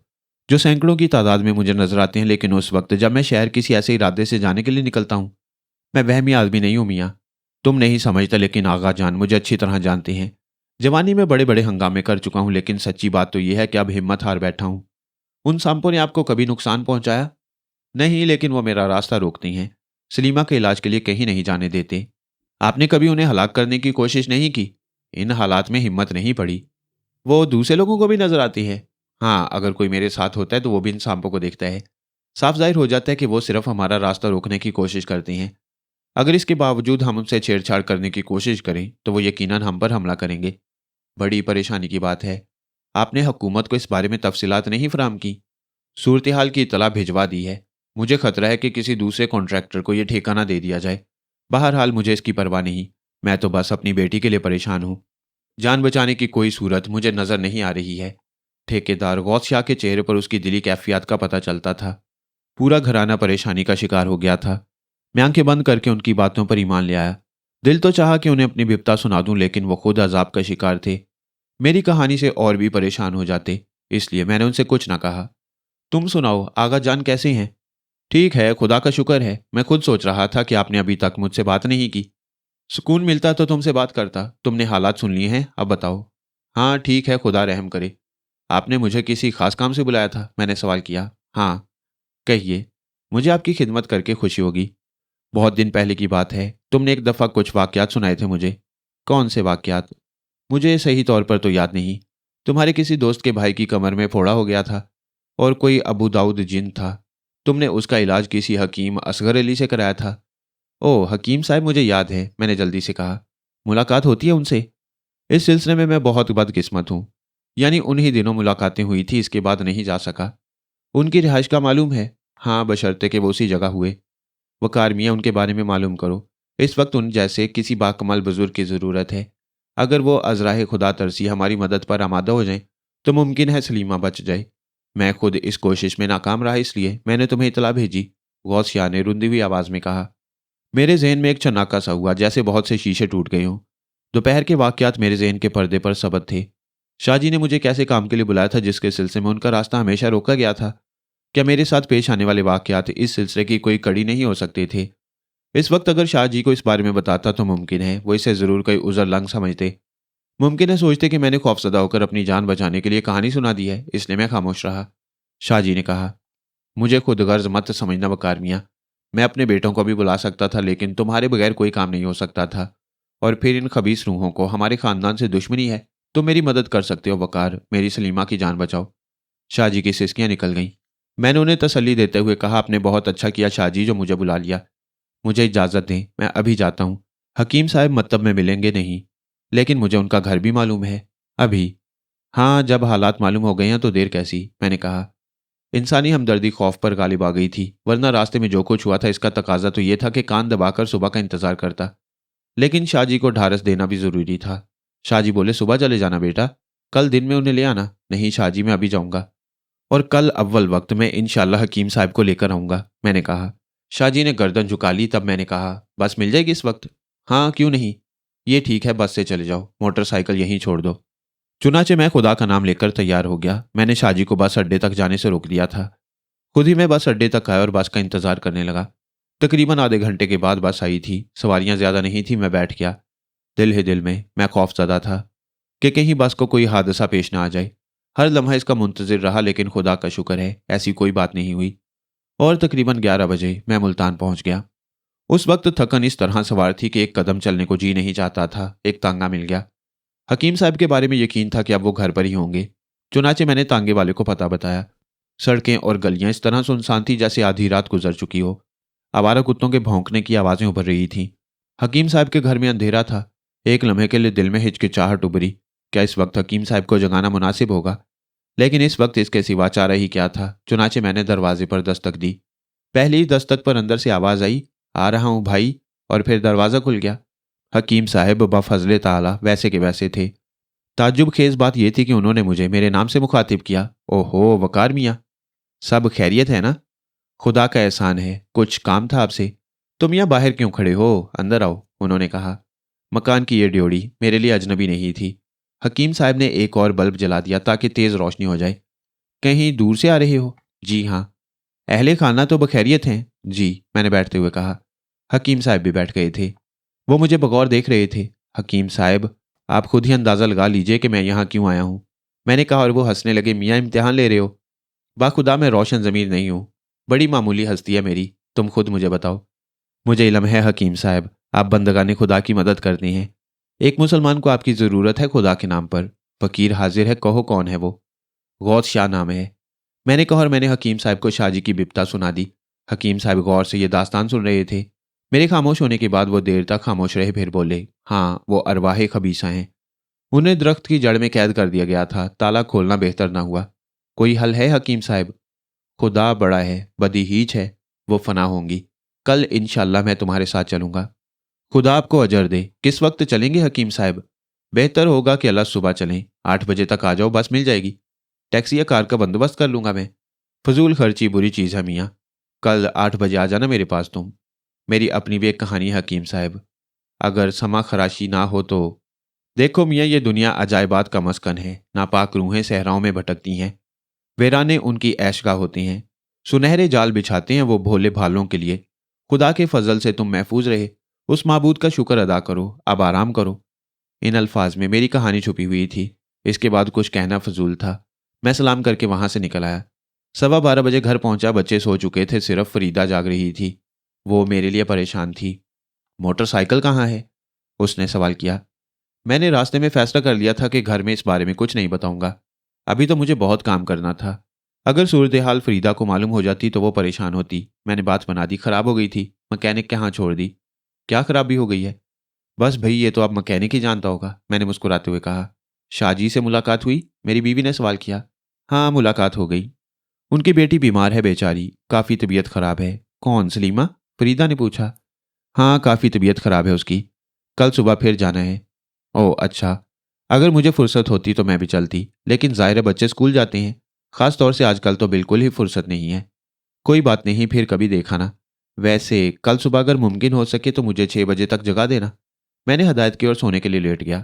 जो सैकड़ों की तादाद में मुझे नजर आते हैं। लेकिन उस वक्त जब मैं शहर किसी ऐसे इरादे से जाने के लिए निकलता हूँ, मैं वहमी आदमी नहीं हूँ मियाँ। तुम नहीं समझते, लेकिन आगा जान मुझे अच्छी तरह जानते हैं। जवानी में बड़े बड़े हंगामे कर चुका हूँ, लेकिन सच्ची बात तो यह है कि अब हिम्मत हार बैठा हूँ। उन सांपों ने आपको कभी नुकसान पहुंचाया? नहीं, लेकिन वो मेरा रास्ता रोकती हैं। सलीमा के इलाज के लिए कहीं नहीं जाने देते। आपने कभी उन्हें हलाक करने की कोशिश नहीं की? इन हालात में हिम्मत नहीं पड़ी। वो दूसरे लोगों को भी नजर आती है। हाँ, अगर कोई मेरे साथ होता है तो वो भी इन सांपों को देखता है। साफ जाहिर हो जाता है कि वो सिर्फ हमारा रास्ता रोकने की कोशिश करती हैं। अगर इसके बावजूद हम उनसे छेड़छाड़ करने की कोशिश करें तो वो यकीनन हम पर हमला करेंगे। बड़ी परेशानी की बात है। आपने हुकूमत को इस बारे में तफसीलात नहीं फराहम की? सूरत हाल की इतला भिजवा दी है। मुझे खतरा है कि किसी दूसरे कॉन्ट्रैक्टर को यह ठेका ना दे दिया जाए। बहरहाल मुझे इसकी परवाह नहीं। मैं तो बस अपनी बेटी के लिए परेशान हूँ। जान बचाने की कोई सूरत मुझे नज़र नहीं आ रही है। ठेकेदार गौस शाह के चेहरे पर उसकी दिली कैफियत का पता चलता था। पूरा घराना परेशानी का शिकार हो गया था। मैं आंखें बंद करके उनकी बातों पर ईमान ले आया। दिल तो चाहा कि उन्हें अपनी विपता सुना दूं, लेकिन वो खुद अजाब का शिकार थे। मेरी कहानी से और भी परेशान हो जाते, इसलिए मैंने उनसे कुछ ना कहा। तुम सुनाओ, आगा जान कैसे हैं? ठीक है, खुदा का शुक्र है। मैं खुद सोच रहा था कि आपने अभी तक मुझसे बात नहीं की। सुकून मिलता तो तुमसे बात करता। तुमने हालात सुन लिए हैं, अब बताओ। हाँ ठीक है, खुदा रहम करे। आपने मुझे किसी खास काम से बुलाया था? मैंने सवाल किया। हाँ। कहिए। मुझे आपकी खिदमत करके खुशी होगी। बहुत दिन पहले की बात है, तुमने एक दफ़ा कुछ वाकयात सुनाए थे मुझे। कौन से वाकयात? मुझे सही तौर पर तो याद नहीं। तुम्हारे किसी दोस्त के भाई की कमर में फोड़ा हो गया था और कोई अबू दाऊद जिन था। तुमने उसका इलाज किसी हकीम असगर अली से कराया था। ओह हकीम साहब, मुझे याद है, मैंने जल्दी से कहा। मुलाकात होती है उनसे? इस सिलसिले में मैं बहुत बदकिस्मत हूँ। यानी उन्हीं दिनों मुलाकातें हुई थी, इसके बाद नहीं जा सका। उनकी रिहाइश का मालूम है? हाँ, बशर्ते कि वो उसी जगह हुए। वकार मियाँ, उनके बारे में मालूम करो। इस वक्त उन जैसे किसी बाकमाल बुजुर्ग की ज़रूरत है। अगर वो अज़राह खुदा तरसी हमारी मदद पर आमादा हो जाएं, तो मुमकिन है सलीमा बच जाए। मैं खुद इस कोशिश में नाकाम रहा, इसलिए मैंने तुम्हें इतला भेजी। गौस शाह ने रुंधी हुई आवाज़ में कहा। मेरे जहन में एक चनाका सा हुआ, जैसे बहुत से शीशे टूट गए हों। दोपहर के वाकयात मेरे जहन के पर्दे पर सबद थे। शाहजी ने मुझे कैसे काम के लिए बुलाया था, जिसके सिलसिले में उनका रास्ता हमेशा रोका गया था? क्या मेरे साथ पेश आने वाले वाकयात इस सिलसिले की कोई कड़ी नहीं हो सकते थे? इस वक्त अगर शाहजी को इस बारे में बताता तो मुमकिन है वो इसे ज़रूर कोई उज़र लंग समझते। मुमकिन है सोचते कि मैंने खौफजदा होकर अपनी जान बचाने के लिए कहानी सुना दी है, इसलिए मैं खामोश रहा। शाहजी ने कहा, मुझे खुद गर्ज मत समझना वकार मियाँ। मैं अपने बेटों को भी बुला सकता था, लेकिन तुम्हारे बगैर कोई काम नहीं हो सकता था। और फिर इन खबीस रूहों को हमारे खानदान से दुश्मनी है। तुम मेरी मदद कर सकते हो वकार, मेरी सलीमा की जान बचाओ। शाहजी की सिसकियां निकल गईं। मैंने उन्हें तसल्ली देते हुए कहा, आपने बहुत अच्छा किया शाहजी जो मुझे बुला लिया। मुझे इजाज़त दें, मैं अभी जाता हूँ। हकीम साहब मतलब में मिलेंगे नहीं, लेकिन मुझे उनका घर भी मालूम है। अभी? हाँ, जब हालात मालूम हो गए हैं तो देर कैसी, मैंने कहा। इंसानी हमदर्दी खौफ पर गालिब आ गई थी, वरना रास्ते में जो कुछ हुआ था इसका तकाजा तो ये था कि कान दबाकर सुबह का इंतजार करता। लेकिन शाहजी को ढारस देना भी जरूरी था। शाहजी बोले, सुबह चले जाना बेटा, कल दिन में उन्हें ले आना। नहीं शाहजी, मैं अभी जाऊंगा, और कल अव्वल वक्त में इंशाल्लाह हकीम साहब को लेकर आऊंगा, मैंने कहा। शाहजी ने गर्दन झुका ली। तब मैंने कहा, बस मिल जाएगी इस वक्त? हाँ, क्यों नहीं। ये ठीक है, बस से चले जाओ, मोटरसाइकिल यहीं छोड़ दो। चुनाचे मैं खुदा का नाम लेकर तैयार हो गया। मैंने शाहजी को बस अड्डे तक जाने से रोक दिया था। खुद ही मैं बस अड्डे तक आया और बस का इंतजार करने लगा। तकरीबन आधे घंटे के बाद बस आई थी। सवारियां ज्यादा नहीं थी। मैं बैठ गया। दिल ही दिल में मैं खौफजदा था कि कहीं बस को कोई हादसा पेश ना आ जाए। हर लम्हा इसका मुंतजिर रहा, लेकिन खुदा का शुक्र है ऐसी कोई बात नहीं हुई। और तकरीबन 11 बजे मैं मुल्तान पहुंच गया। उस वक्त थकन इस तरह सवार थी कि एक कदम चलने को जी नहीं चाहता था। एक तांगा मिल गया। हकीम साहब के बारे में यकीन था कि अब वो घर पर ही होंगे। चुनाचे मैंने तांगे वाले को पता बताया। सड़कें और गलियां इस तरह सुनसान थी जैसे आधी रात गुजर चुकी हो। आवारा कुत्तों के भौंकने की आवाजें उभर रही थीं। हकीम साहब के घर में अंधेरा था। एक लम्हे के लिए दिल में हिचकिचाहट उभरी, क्या इस वक्त हकीम साहब को जगाना मुनासिब होगा? लेकिन इस वक्त इसके सिवा चारा ही क्या था। चुनाचे मैंने दरवाजे पर दस्तक दी। पहली ही दस्तक पर अंदर से आवाज आई, आ रहा हूं भाई, और फिर दरवाजा खुल गया। हकीम साहब बफजले ताला वैसे के वैसे थे। ताज्जुब खेज बात यह थी कि उन्होंने मुझे मेरे नाम से मुखातिब किया। ओहो वकार मियाँ, सब खैरियत है ना? खुदा का एहसान है, कुछ काम था आपसे। तुम यहाँ बाहर क्यों खड़े हो, अंदर आओ, उन्होंने कहा। मकान की ये ड्योढ़ी मेरे लिए अजनबी नहीं थी। हकीम साहब ने एक और बल्ब जला दिया ताकि तेज रोशनी हो जाए। कहीं दूर से आ रहे हो? जी हाँ। अहले खाना तो बखैरियत हैं? जी, मैंने बैठते हुए कहा। हकीम साहब भी बैठ गए थे। वो मुझे बगौर देख रहे थे। हकीम साहब, आप खुद ही अंदाज़ा लगा लीजिए कि मैं यहाँ क्यों आया हूँ, मैंने कहा, और वो हंसने लगे। मियाँ इम्तिहान ले रहे हो? बाखुदा मैं रोशन ज़मीर नहीं हूँ, बड़ी मामूली हस्ती है मेरी। तुम खुद मुझे बताओ। मुझे इल्म है हकीम साहब, आप बंदगाने खुदा की मदद करते हैं। एक मुसलमान को आपकी ज़रूरत है खुदा के नाम पर। फ़कीर हाजिर है, कहो कौन है वो? गौस शाह नाम है, मैंने कहा, और मैंने हकीम साहब को शाहजी की बिपता सुना दी। हकीम साहब गौर से ये दास्तान सुन रहे थे। मेरे खामोश होने के बाद वो देर तक खामोश रहे, फिर बोले, हाँ, वो अरवाह खबीसा हैं। उन्हें दरख्त की जड़ में कैद कर दिया गया था। ताला खोलना बेहतर ना हुआ। कोई हल है हकीम साहब? खुदा बड़ा है, बदी हीच है, वो फना होंगी। कल इंशाल्लाह मैं तुम्हारे साथ चलूंगा। खुदा आपको अजर दे। किस वक्त चलेंगे हकीम साहब? बेहतर होगा कि अल्लाह सुबह चलें। 8 बजे तक आ जाओ, बस मिल जाएगी। टैक्सी या कार का बंदोबस्त कर लूंगा मैं। फजूल खर्ची बुरी चीज़ है मियाँ। कल 8 बजे आ जाना मेरे पास तुम। मेरी अपनी भी एक कहानी है हकीम साहब, अगर समा खराशी ना हो तो। देखो मियाँ, ये दुनिया अजायबात का मस्कन है। नापाक रूहें सहराओं में भटकती हैं, वीराने उनकी ऐशगाह होती हैं। सुनहरे जाल बिछाते हैं वो भोले भालों के लिए। खुदा के फजल से तुम महफूज रहे, उस माबूद का शुक्र अदा करो। अब आराम करो। इन अल्फाज में मेरी कहानी छुपी हुई थी। इसके बाद कुछ कहना फजूल था। मैं सलाम करके वहां से निकल आया। 12:15 बजे घर पहुंचा। बच्चे सो चुके थे, सिर्फ फरीदा जाग रही थी। वो मेरे लिए परेशान थी। मोटरसाइकिल कहाँ है? उसने सवाल किया। मैंने रास्ते में फैसला कर लिया था कि घर में इस बारे में कुछ नहीं बताऊंगा। अभी तो मुझे बहुत काम करना था। अगर सूरत हाल फरीदा को मालूम हो जाती तो वो परेशान होती। मैंने बात बना दी। खराब हो गई थी, मैकेनिक के यहाँ छोड़ दी। क्या खराबी हो गई है? बस भाई, ये तो अब मैकेनिक ही जानता होगा, मैंने मुस्कुराते हुए कहा। शाहजी से मुलाकात हुई? मेरी बीवी ने सवाल किया। हाँ, मुलाकात हो गई। उनकी बेटी बीमार है बेचारी, काफ़ी तबीयत खराब है। कौन, सलीमा? फरीदा ने पूछा। हाँ, काफ़ी तबीयत खराब है उसकी। कल सुबह फिर जाना है। ओह अच्छा। अगर मुझे फुर्सत होती तो मैं भी चलती, लेकिन ज़ाहिर है बच्चे स्कूल जाते हैं। ख़ास तौर से आजकल तो बिल्कुल ही फुर्सत नहीं है। कोई बात नहीं, फिर कभी देखा ना। वैसे कल सुबह अगर मुमकिन हो सके तो मुझे 6 बजे तक जगा देना। मैंने हदायत की और सोने के लिए लेट गया।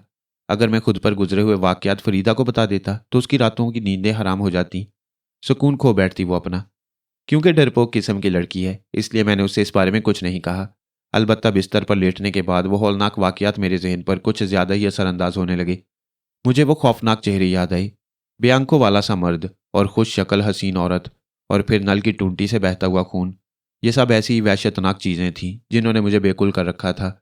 अगर मैं खुद पर गुजरे हुए वाक़यात फरीदा को बता देता तो उसकी रातों की नींदें हराम हो जाती, सुकून खो बैठती वो अपना। क्योंकि डरपोक किस्म की लड़की है, इसलिए मैंने उससे इस बारे में कुछ नहीं कहा। अलबत्ता बिस्तर पर लेटने के बाद वो हौलनाक वाक़यात मेरे जहन पर कुछ ज़्यादा ही असरअंदाज होने लगे। मुझे वो खौफनाक चेहरे याद आए। बेआंखों वाला सा मर्द और खुश शक्ल हसीन औरत, और फिर नल की टूंटी से बहता हुआ खून। ये सब ऐसी वहशतनाक चीज़ें थीं जिन्होंने मुझे बेकुल कर रखा था।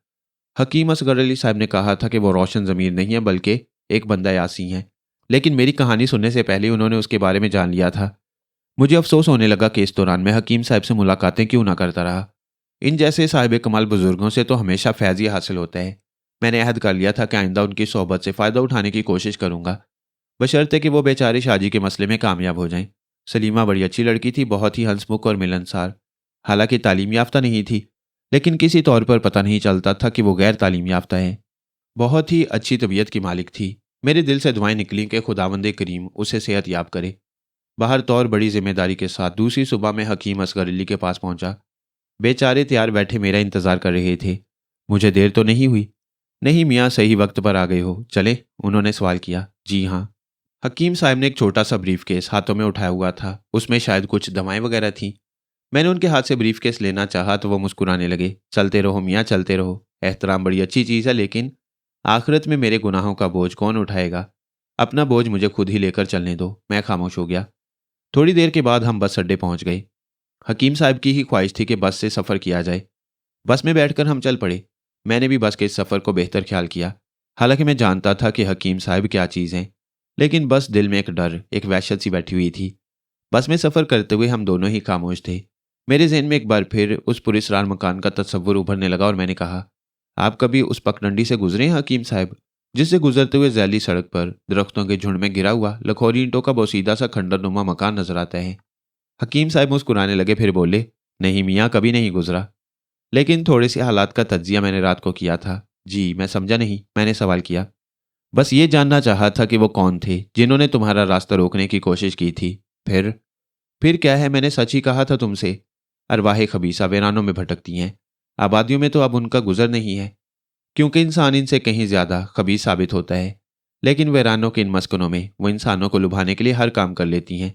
हकीम असगर अली साहब ने कहा था कि वो रोशन ज़मीर नहीं है बल्कि एक बंदा यासी हैं, लेकिन मेरी कहानी सुनने से पहले उन्होंने उसके बारे में जान लिया था। मुझे अफसोस होने लगा कि इस दौरान मैं हकीम साहब से मुलाकातें क्यों ना करता रहा। इन जैसे साहिब कमाल बुजुर्गों से तो हमेशा फैज़ ही हासिल होता है। मैंने अहद कर लिया था कि आइंदा उनकी सोहबत से फ़ायदा उठाने की कोशिश करूंगा, बशर्ते कि वो बेचारे शादी के मसले में कामयाब हो जाएं। सलीमा बड़ी अच्छी लड़की थी, बहुत ही हंसमुख और मिलनसार। हालांकि तालीम याफ्ता नहीं थी, लेकिन किसी तौर पर पता नहीं चलता था कि वो गैर तालीम याफ्ता है। बहुत ही अच्छी तबीयत की मालिक थी। मेरे दिल से दुआएं निकली कि खुदावंद करीम उसे सेहत याब करे। बाहर तौर बड़ी जिम्मेदारी के साथ दूसरी सुबह में हकीम असगर अली के पास पहुंचा। बेचारे तैयार बैठे मेरा इंतजार कर रहे थे। मुझे देर तो नहीं हुई? नहीं मियाँ, सही वक्त पर आ गए हो। चले? उन्होंने सवाल किया। जी हाँ। हकीम साहब ने एक छोटा सा ब्रीफकेस हाथों में उठाया हुआ था। उसमें शायद कुछ दवाएं वगैरह थीं। मैंने उनके हाथ से ब्रीफकेस लेना चाहा तो वो मुस्कुराने लगे। चलते रहो मियाँ, चलते रहो। एहतराम बड़ी अच्छी चीज़ है, लेकिन आखिरत में मेरे गुनाहों का बोझ कौन उठाएगा? अपना बोझ मुझे खुद ही लेकर चलने दो। मैं खामोश हो गया। थोड़ी देर के बाद हम बस अड्डे पहुंच गए। हकीम साहब की ही ख्वाहिश थी कि बस से सफ़र किया जाए। बस में बैठकर हम चल पड़े। मैंने भी बस के इस सफ़र को बेहतर ख्याल किया। हालांकि मैं जानता था कि हकीम साहब क्या चीज़ हैं, लेकिन बस दिल में एक डर, एक वहशत सी बैठी हुई थी। बस में सफ़र करते हुए हम दोनों ही खामोश थे। मेरे जहन में एक बार फिर उस पुरस्रार मकान का तस्वुर उभरने लगा और मैंने कहा, आप कभी उस पगडंडी से गुजरे हैं हकीम साहब, जिससे गुजरते हुए जैली सड़क पर दरख्तों के झुंड में गिरा हुआ लखोरी ईंटों का बोसीदा सा खंडरनुमा मकान नजर आता है? हकीम साहब मुस्कुराने लगे, फिर बोले, नहीं मियाँ, कभी नहीं गुजरा। लेकिन थोड़े से हालात का तज्जिया मैंने रात को किया था। जी, मैं समझा नहीं। मैंने सवाल किया। बस ये जानना चाहा था कि वो कौन थे जिन्होंने तुम्हारा रास्ता रोकने की कोशिश की थी। फिर क्या है, मैंने सच ही कहा था तुमसे। अरवाह खबीसा वीरानों में भटकती हैं। आबादियों में तो अब उनका गुजर नहीं है, क्योंकि इंसान इनसे कहीं ज्यादा खबीस साबित होता है। लेकिन वीरानों के इन मस्कनों में वो इंसानों को लुभाने के लिए हर काम कर लेती हैं।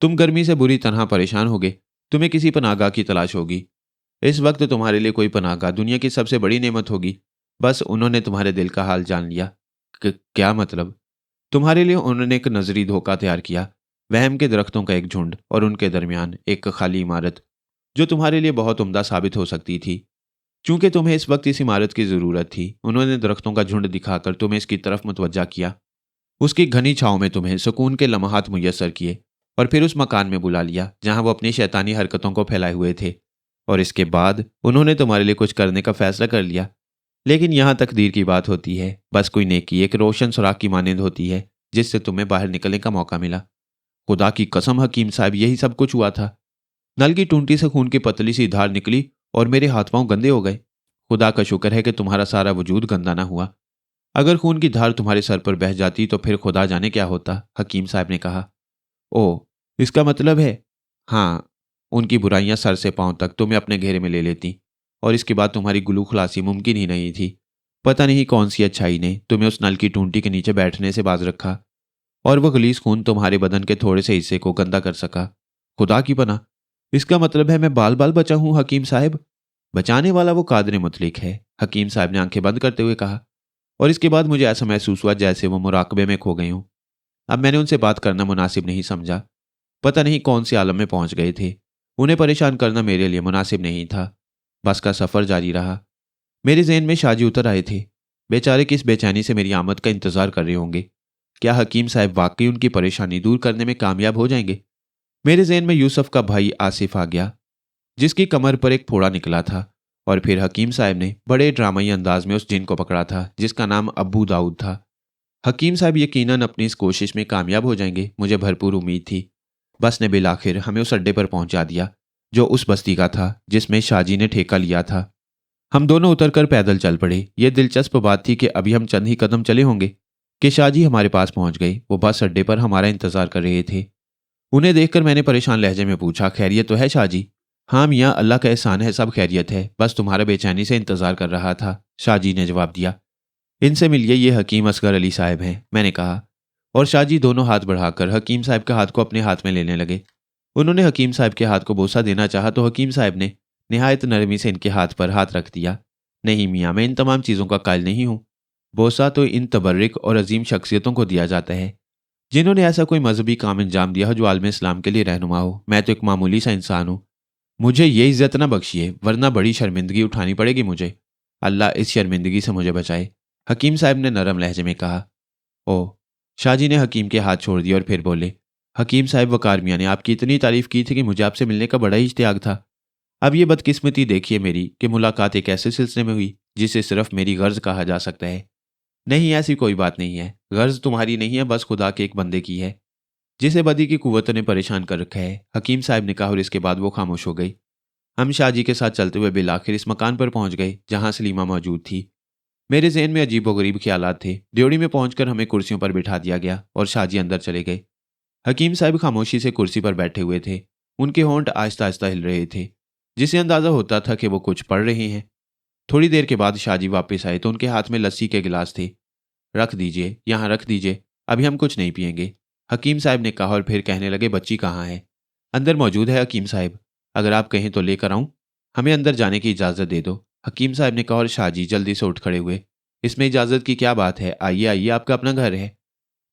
तुम गर्मी से बुरी तरह परेशान होगे। तुम्हें किसी पनाहगाह की तलाश होगी। इस वक्त तुम्हारे लिए कोई पनाहगाह दुनिया की सबसे बड़ी नेमत होगी। बस उन्होंने तुम्हारे दिल का हाल जान लिया। क्या मतलब? तुम्हारे लिए उन्होंने एक नजरी धोखा तैयार किया। वहम के दरख्तों का एक झुंड और उनके दरमियान एक खाली इमारत, जो तुम्हारे लिए बहुत उम्दा साबित हो सकती थी। चूंकि तुम्हें इस वक्त इस इमारत की जरूरत थी, उन्होंने दरख्तों का झुंड दिखाकर तुम्हें इसकी तरफ मुतवज्जा किया। उसकी घनी छांव में तुम्हें सुकून के लम्हात मुयस्सर किए और फिर उस मकान में बुला लिया जहां वो अपनी शैतानी हरकतों को फैलाए हुए थे। और इसके बाद उन्होंने तुम्हारे लिए कुछ करने का फैसला कर लिया। लेकिन यहाँ तकदीर की बात होती है। बस कोई नेकी एक रोशन सुराख की मानंद होती है जिससे तुम्हें बाहर निकलने का मौका मिला। खुदा की कसम हकीम साहब, यही सब कुछ हुआ था। नल की टूंटी से खून की पतली सी धार निकली और मेरे हाथ पांव गंदे हो गए। खुदा का शुक्र है कि तुम्हारा सारा वजूद गंदा ना हुआ। अगर खून की धार तुम्हारे सर पर बह जाती तो फिर खुदा जाने क्या होता, हकीम साहब ने कहा। ओह, इसका मतलब है? हाँ, उनकी बुराइयां सर से पांव तक तुम्हें अपने घेरे में ले लेती और इसके बाद तुम्हारी गुलू खलासी मुमकिन ही नहीं थी। पता नहीं कौन सी अच्छाई ने तुम्हें उस नल की टूंटी के नीचे बैठने से बाज रखा और वह गलीस खून तुम्हारे बदन के थोड़े से हिस्से को गंदा कर सका। खुदा की पनाह, इसका मतलब है मैं बाल बाल बचा हूं हकीम साहब? बचाने वाला वो कादर मुतलिक है, हकीम साहब ने आंखें बंद करते हुए कहा। और इसके बाद मुझे ऐसा महसूस हुआ जैसे वो मुराकबे में खो गई हूं। अब मैंने उनसे बात करना मुनासिब नहीं समझा। पता नहीं कौन से आलम में पहुंच गए थे। उन्हें परेशान करना मेरे लिए मुनासिब नहीं था। बस का सफर जारी रहा। मेरे जहन में शाहजी उतर आए थे। बेचारे किस बेचैनी से मेरी आमद का इंतजार कर रहे होंगे। क्या हकीम साहब वाकई उनकी परेशानी दूर करने में कामयाब हो जाएंगे? मेरे जहन में यूसुफ का भाई आसिफ आ गया, जिसकी कमर पर एक फोड़ा निकला था। और फिर हकीम साहब ने बड़े ड्रामाई अंदाज में उस जिन को पकड़ा था जिसका नाम अब्बू दाऊद था। हकीम साहब यकीनन अपनी इस कोशिश में कामयाब हो जाएंगे, मुझे भरपूर उम्मीद थी। बस ने बिलाखिर हमें उस अड्डे पर पहुंचा दिया जो उस बस्ती का था जिसमें शाहजी ने ठेका लिया था। हम दोनों उतरकर पैदल चल पड़े। यह दिलचस्प बात थी कि अभी हम चंद ही कदम चले होंगे कि शाहजी हमारे पास पहुंच गए। वो बस अड्डे पर हमारा इंतजार कर रहे थे। उन्हें देखकर मैंने परेशान लहजे में पूछा, खैरियत तो है शाहजी? हाँ मियाँ, अल्लाह का एहसान है, सब खैरियत है, बस तुम्हारा बेचैनी से इंतजार कर रहा था, शाहजी ने जवाब दिया। इनसे मिलिए, ये हकीम असगर अली साहब हैं, मैंने कहा। और शाहजी दोनों हाथ बढ़ाकर हकीम साहब के हाथ को अपने हाथ में लेने लगे। उन्होंने हकीम साहब के हाथ को बोसा देना चाहा तो हकीम साहब ने निहायत नरमी से इनके हाथ पर हाथ रख दिया। नहीं मियाँ, मैं इन तमाम चीज़ों का कायल नहीं हूँ। बोसा तो इन तबर्रिक और अजीम शख्सियतों को दिया जाता है जिन्होंने ऐसा कोई मजहबी काम अंजाम दिया हो जो आलम इस्लाम के लिए रहनुमा हो। मैं तो एक मामूली सा इंसान हूँ। मुझे ये इज्जत ना बख्शिए, वरना बड़ी शर्मिंदगी उठानी पड़ेगी मुझे। अल्लाह इस शर्मिंदगी से मुझे बचाए, हकीम साहब ने नरम लहजे में कहा। ओह, शाहजी ने हकीम के हाथ छोड़ दिए और फिर बोले, हकीम साहब, वकार मियाँ ने आपकी इतनी तारीफ की थी कि मुझे आपसे मिलने का बड़ा ही इश्तियाक था। अब ये बदकिस्मती देखिए मेरी कि मुलाकात एक ऐसे सिलसिले में हुई जिसे सिर्फ मेरी गर्ज कहा जा सकता है। नहीं, ऐसी कोई बात नहीं है। गर्ज तुम्हारी नहीं है, बस खुदा के एक बंदे की है जिसे बदी की कुव्वत ने परेशान कर रखा है, हकीम साहब ने कहा। और इसके बाद वो खामोश हो गई। हम शाहजी के साथ चलते हुए बिलाखिर इस मकान पर पहुंच गए जहां सलीमा मौजूद थी। मेरे जहन में अजीब व गरीब ख्यालात थे। ड्योढ़ी में पहुंचकर हमें कुर्सियों पर बिठा दिया गया और शाहजी अंदर चले गए। हकीम साहब खामोशी से कुर्सी पर बैठे हुए थे। उनके होंठ आहिस्ता आहिस्ता हिल रहे थे, जिसे अंदाजा होता था कि वो कुछ पढ़ रहे हैं। थोड़ी देर के बाद शाहजी वापस आए तो उनके हाथ में लस्सी के गिलास थे। रख दीजिए, यहाँ रख दीजिए, अभी हम कुछ नहीं पियेंगे, हकीम साहब ने कहा। और फिर कहने लगे, बच्ची कहाँ है? अंदर मौजूद है हकीम साहब, अगर आप कहें तो लेकर आऊं? हमें अंदर जाने की इजाज़त दे दो, हकीम साहब ने कहा। और शाहजी जल्दी से उठ खड़े हुए। इसमें इजाज़त की क्या बात है, आइए आइए, आपका अपना घर है।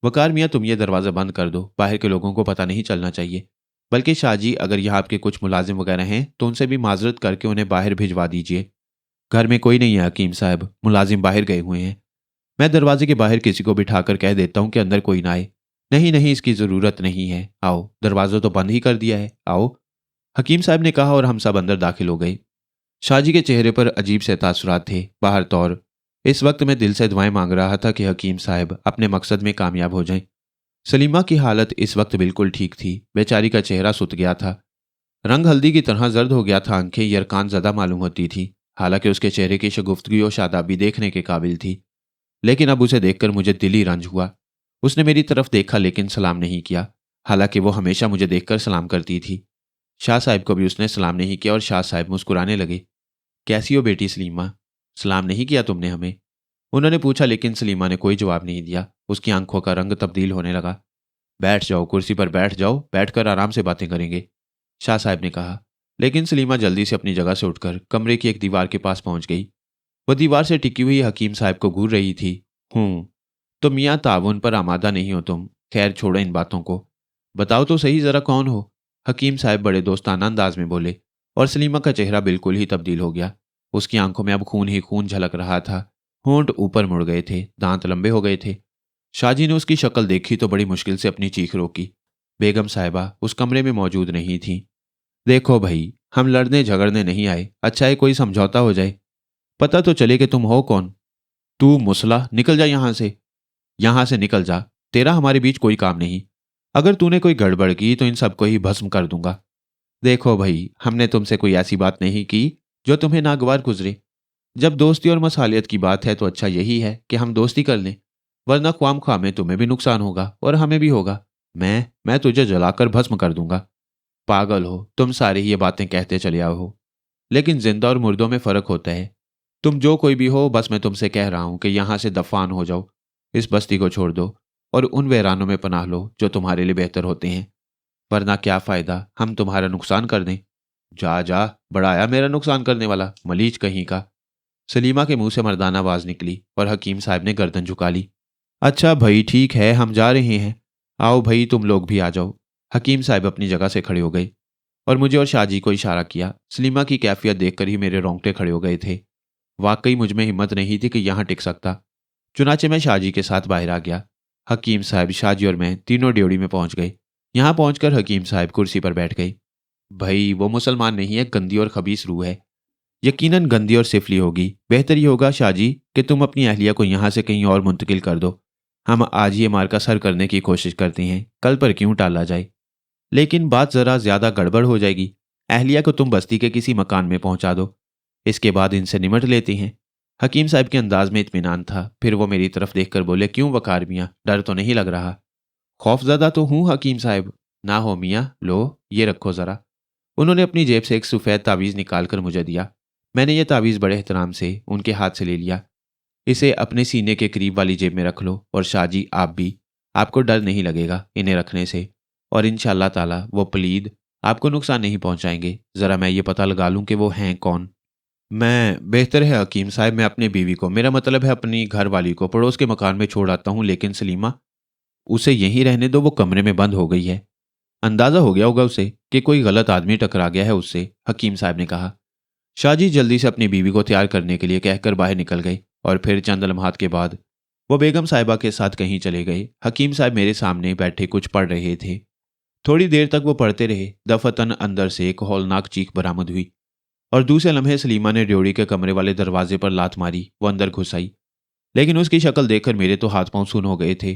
वकार मियाँ, तुम ये दरवाज़ा बंद कर दो, बाहर के लोगों को पता नहीं चलना चाहिए। बल्कि शाहजी, अगर यहाँ आपके कुछ मुलाजिम वगैरह हैं तो उनसे भी माजरत करके उन्हें बाहर भिजवा दीजिए। घर में कोई नहीं है हकीम साहब, मुलाजिम बाहर गए हुए हैं। मैं दरवाजे के बाहर किसी को बिठाकर कह देता हूँ कि अंदर कोई ना आए। नहीं नहीं, इसकी ज़रूरत नहीं है, आओ, दरवाज़ा तो बंद ही कर दिया है, आओ, हकीम साहब ने कहा। और हम सब अंदर दाखिल हो गए। शाहजी के चेहरे पर अजीब से तासुरात थे। बाहर तौर इस वक्त मैं दिल से दुआएं मांग रहा था कि हकीम साहब अपने मकसद में कामयाब हो जाएं। सलीमा की हालत इस वक्त बिल्कुल ठीक थी। बेचारी का चेहरा सुत गया था, रंग हल्दी की तरह जर्द हो गया था, आंखें यरकान ज़दा मालूम होती थी। हालांकि उसके चेहरे की शगुफ्तगी और शादाबी देखने के काबिल थी, लेकिन अब उसे देखकर मुझे दिली रंज हुआ। उसने मेरी तरफ देखा लेकिन सलाम नहीं किया, हालांकि वो हमेशा मुझे देखकर सलाम करती थी। शाह साहब को भी उसने सलाम नहीं किया और शाह साहब मुस्कुराने लगे। कैसी हो बेटी सलीमा, सलाम नहीं किया तुमने हमें? उन्होंने पूछा, लेकिन सलीमा ने कोई जवाब नहीं दिया। उसकी आंखों का रंग तब्दील होने लगा। बैठ जाओ, कुर्सी पर बैठ जाओ, बैठकर आराम से बातें करेंगे, शाह साहब ने कहा। लेकिन सलीमा जल्दी से अपनी जगह से उठकर कमरे की एक दीवार के पास पहुंच गई। वह दीवार से टिकी हुई हकीम साहब को घूर रही थी। तो मियाँ, ताउन पर आमादा नहीं हो तुम? खैर छोड़ो इन बातों को, बताओ तो सही जरा कौन हो? हकीम साहब बड़े दोस्ताना अंदाज में बोले। और सलीमा का चेहरा बिल्कुल ही तब्दील हो गया। उसकी आंखों में अब खून ही खून झलक रहा था। होंठ ऊपर मुड़ गए थे, दांत लंबे हो गए थे। शाहजी ने उसकी शक्ल देखी तो बड़ी मुश्किल से अपनी चीख रोकी। बेगम साहिबा उस कमरे में मौजूद नहीं थी। देखो भाई, हम लड़ने झगड़ने नहीं आए, अच्छा है कोई समझौता हो जाए, पता तो चले कि तुम हो कौन। तू मुसला, निकल जा यहां से निकल जा, तेरा हमारे बीच कोई काम नहीं। अगर तूने कोई गड़बड़ की तो इन सबको ही भस्म कर दूंगा। देखो भाई, हमने तुमसे कोई ऐसी बात नहीं की जो तुम्हें नागवार गुजरे। जब दोस्ती और मसालियत की बात है तो अच्छा यही है कि हम दोस्ती कर लें, वरना ख्वाम में तुम्हें भी नुकसान होगा और हमें भी होगा। मैं तुझे जलाकर भस्म कर दूंगा। पागल हो तुम, सारी ये बातें कहते चले आओ हो, लेकिन जिंदा और मुर्दों में फर्क होता है। तुम जो कोई भी हो, बस मैं तुमसे कह रहा हूं कि यहां से दफान हो जाओ, इस बस्ती को छोड़ दो और उन वीरानों में पनाह लो जो तुम्हारे लिए बेहतर होते हैं, वरना क्या फायदा हम तुम्हारा नुकसान कर दें। जा जा, बड़ा आया मेरा नुकसान करने वाला, मलीच कहीं का। सलीमा के मुंह से मर्दाना आवाज निकली और हकीम साहब ने गर्दन झुका ली। अच्छा भाई ठीक है, हम जा रहे हैं। आओ भाई तुम लोग भी आ जाओ। हकीम साहब अपनी जगह से खड़े हो गए और मुझे और शाहजी को इशारा किया। सलीमा की कैफियत देखकर ही मेरे रोंगटे खड़े हो गए थे। वाकई मुझ में हिम्मत नहीं थी कि यहाँ टिक सकता। चुनाचे मैं शाहजी के साथ बाहर आ गया। हकीम साहब, शाहजी और मैं तीनों ड्योढ़ी में पहुंच गए। यहाँ पहुंचकर हकीम साहब कुर्सी पर बैठ गए। भाई वो मुसलमान नहीं है, गंदी और खबीस रूह है, यकीनन गंदी और सिफली होगी। बेहतर ये होगा शाहजी कि तुम अपनी अहलिया को यहाँ से कहीं और मुंतकिल कर दो। हम आज ये मार का सर करने की कोशिश करते हैं, कल पर क्यों टाला जाए। लेकिन बात जरा ज्यादा गड़बड़ हो जाएगी। अहलिया को तुम बस्ती के किसी मकान में पहुंचा दो, इसके बाद इनसे निमट लेते हैं। हकीम साहब के अंदाज में इत्मीनान था। फिर वो मेरी तरफ देखकर बोले, क्यों वकार मियाँ, डर तो नहीं लग रहा। खौफजदा तो हूँ हकीम साहब। ना हो मियाँ, लो ये रखो जरा। उन्होंने अपनी जेब से एक सफ़ेद तावीज़ निकालकर मुझे दिया। मैंने ये तावीज़ बड़े एहतराम से उनके हाथ से ले लिया। इसे अपने सीने के करीब वाली जेब में रख लो, और शाहजी आप भी, आपको डर नहीं लगेगा इन्हें रखने से, और इंशाअल्लाह ताला वो पलीद आपको नुकसान नहीं पहुंचाएंगे। ज़रा मैं ये पता लगा लूं कि वो हैं कौन। मैं, बेहतर है हकीम साहब, मैं अपनी बीवी को, मेरा मतलब है अपनी घर वाली को, पड़ोस के मकान में छोड़ आता हूँ। लेकिन सलीमा, उसे यहीं रहने दो, वो कमरे में बंद हो गई है। अंदाजा हो गया होगा उसे कि कोई गलत आदमी टकरा गया है उससे, हकीम साहब ने कहा। शाहजी जल्दी से अपनी बीवी को तैयार करने के लिए कहकर बाहर निकल गए और फिर चंद लम्हात के बाद वो बेगम साहिबा के साथ कहीं चले गए। हकीम साहब मेरे सामने बैठे कुछ पढ़ रहे थे। थोड़ी देर तक वो पढ़ते रहे। दफतन अंदर से एक हौलनाक चीख बरामद हुई और दूसरे लम्हे सलीमा ने ड्योढ़ी के कमरे वाले दरवाजे पर लात मारी। वो अंदर घुस आई, लेकिन उसकी शक्ल देखकर मेरे तो हाथ पांव सुन हो गए थे।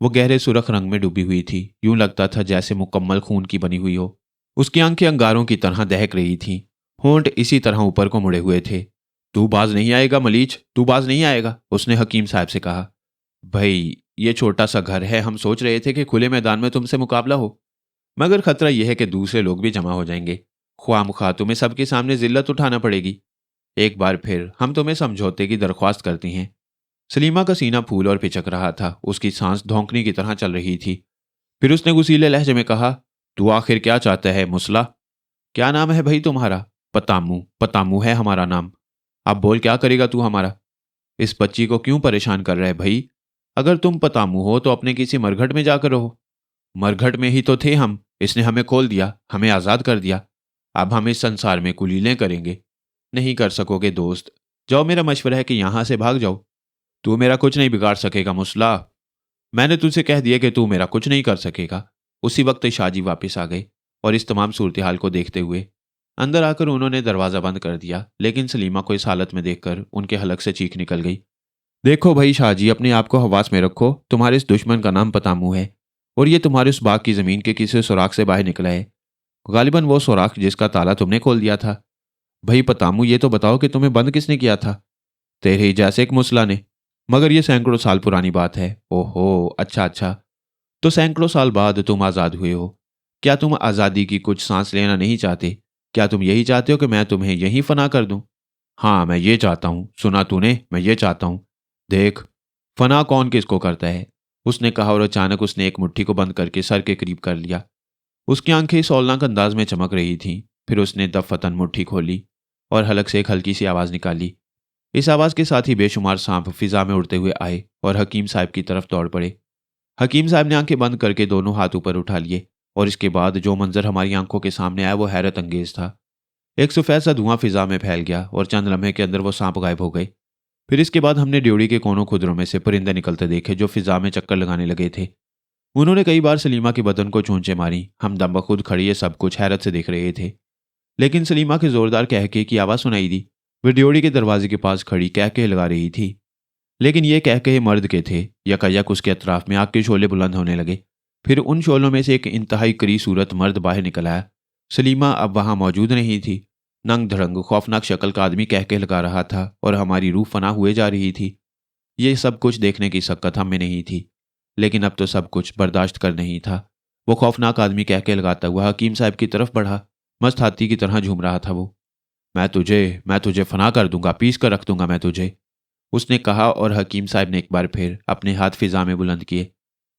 वो गहरे सुरख रंग में डूबी हुई थी, यूं लगता था जैसे मुकम्मल खून की बनी हुई हो। उसकी आंखें अंगारों की तरह दहक रही थीं, होंठ इसी तरह ऊपर को मुड़े हुए थे। तू बाज नहीं आएगा मलीच, तू बाज नहीं आएगा, उसने हकीम साहब से कहा। भाई ये छोटा सा घर है, हम सोच रहे थे कि खुले मैदान में तुमसे मुकाबला हो, मगर खतरा यह है कि दूसरे लोग भी जमा हो जाएंगे। ख्वामख्वाह तुम्हें सबके सामने जिल्लत उठाना पड़ेगी। एक बार फिर हम तुम्हें समझौते की दरख्वास्त करती हैं। सलीमा का सीना फूल और पिचक रहा था, उसकी सांस धौंकने की तरह चल रही थी। फिर उसने गुसीले लहजे में कहा, तू आखिर क्या चाहता है मुसला? क्या नाम है भाई तुम्हारा? पतामू, पतामू है हमारा नाम। अब बोल, क्या करेगा तू हमारा? इस बच्ची को क्यों परेशान कर रहा है भाई? अगर तुम पतामू हो तो अपने किसी मरघट में जाकर रहो। मरघट में ही तो थे हम, इसने हमें खोल दिया, हमें आज़ाद कर दिया। अब हम इस संसार में कुलीलें करेंगे। नहीं कर सकोगे दोस्त, जाओ, मेरा मशवरा है कि यहां से भाग जाओ। तू मेरा कुछ नहीं बिगाड़ सकेगा मुसला। मैंने तुझसे कह दिया कि तू मेरा कुछ नहीं कर सकेगा। उसी वक्त शाहजी वापस आ गए और इस तमाम सूरत हाल को देखते हुए अंदर आकर उन्होंने दरवाज़ा बंद कर दिया। लेकिन सलीमा को इस हालत में देखकर उनके हलक से चीख निकल गई। देखो भाई शाहजी, अपने आप को हवास में रखो। तुम्हारे इस दुश्मन का नाम पतामू है और ये तुम्हारे उस बाग की ज़मीन के किसी सुराख से बाहर निकला है, गालिबन वो सुराख जिसका ताला तुमने खोल दिया था। भाई पतामू, ये तो बताओ कि तुम्हें बंद किसने किया था? तेरे ही जैसे एक मुसला ने। मगर ये सैकड़ों साल पुरानी बात है। ओहो, अच्छा अच्छा, तो सैकड़ों साल बाद तुम आज़ाद हुए हो। क्या तुम आज़ादी की कुछ सांस लेना नहीं चाहते? क्या तुम यही चाहते हो कि मैं तुम्हें यहीं फना कर दूं? हाँ, मैं ये चाहता हूं। सुना तूने, मैं ये चाहता हूं। देख, फना कौन किसको करता है, उसने कहा और अचानक उसने एक मुट्ठी को बंद करके सर के करीब कर लिया। उसकी आंखें इस औलनाक अंदाज में चमक रही थीं। फिर उसने दफतन मुट्ठी खोली और हलक से एक हल्की सी आवाज़ निकाली। इस आवाज़ के साथ ही बेशुमार सांप फिजा में उड़ते हुए आए और हकीम साहब की तरफ दौड़ पड़े। हकीम साहब ने आंखें बंद करके दोनों हाथ ऊपर उठा लिए और इसके बाद जो मंजर हमारी आंखों के सामने आया वो हैरत अंगेज था। एक सफ़ेद सा धुआं फिजा में फैल गया और चंद लम्हे के अंदर वो सांप गायब हो गए। फिर इसके बाद हमने ड्योढ़ी के कोनों खुदरों में से परिंदे निकलते देखे जो फिजा में चक्कर लगाने लगे थे। उन्होंने कई बार सलीमा के बदन को चूंचे मारी। हम दम बखुद खड़े ये सब कुछ हैरत से देख रहे थे। लेकिन सलीमा के जोरदार कहके की आवाज़ सुनाई दी। वे ड्योढ़ी के दरवाजे के पास खड़ी कहके लगा रही थी, लेकिन ये कहके मर्द के थे। यकायक उसके अतराफ में आग के शोले बुलंद होने लगे। फिर उन शोलों में से एक इंतहाई करी सूरत मर्द बाहर निकल आया। सलीमा अब वहां मौजूद नहीं थी। नंग धड़ंग खौफनाक शक्ल का आदमी कह के लगा रहा था और हमारी रूह फना हुए जा रही थी। ये सब कुछ देखने की शक्कत हम में नहीं थी, लेकिन अब तो सब कुछ बर्दाश्त कर नहीं था। वो खौफनाक आदमी कह के लगाता हुआ हकीम साहब की तरफ बढ़ा। मस्त हाथी की तरह झूम रहा था वो। मैं तुझे फना कर दूंगा, पीस कर रख दूंगा मैं तुझे, उसने कहा। और हकीम साहब ने एक बार फिर अपने हाथ फिजा में बुलंद किए।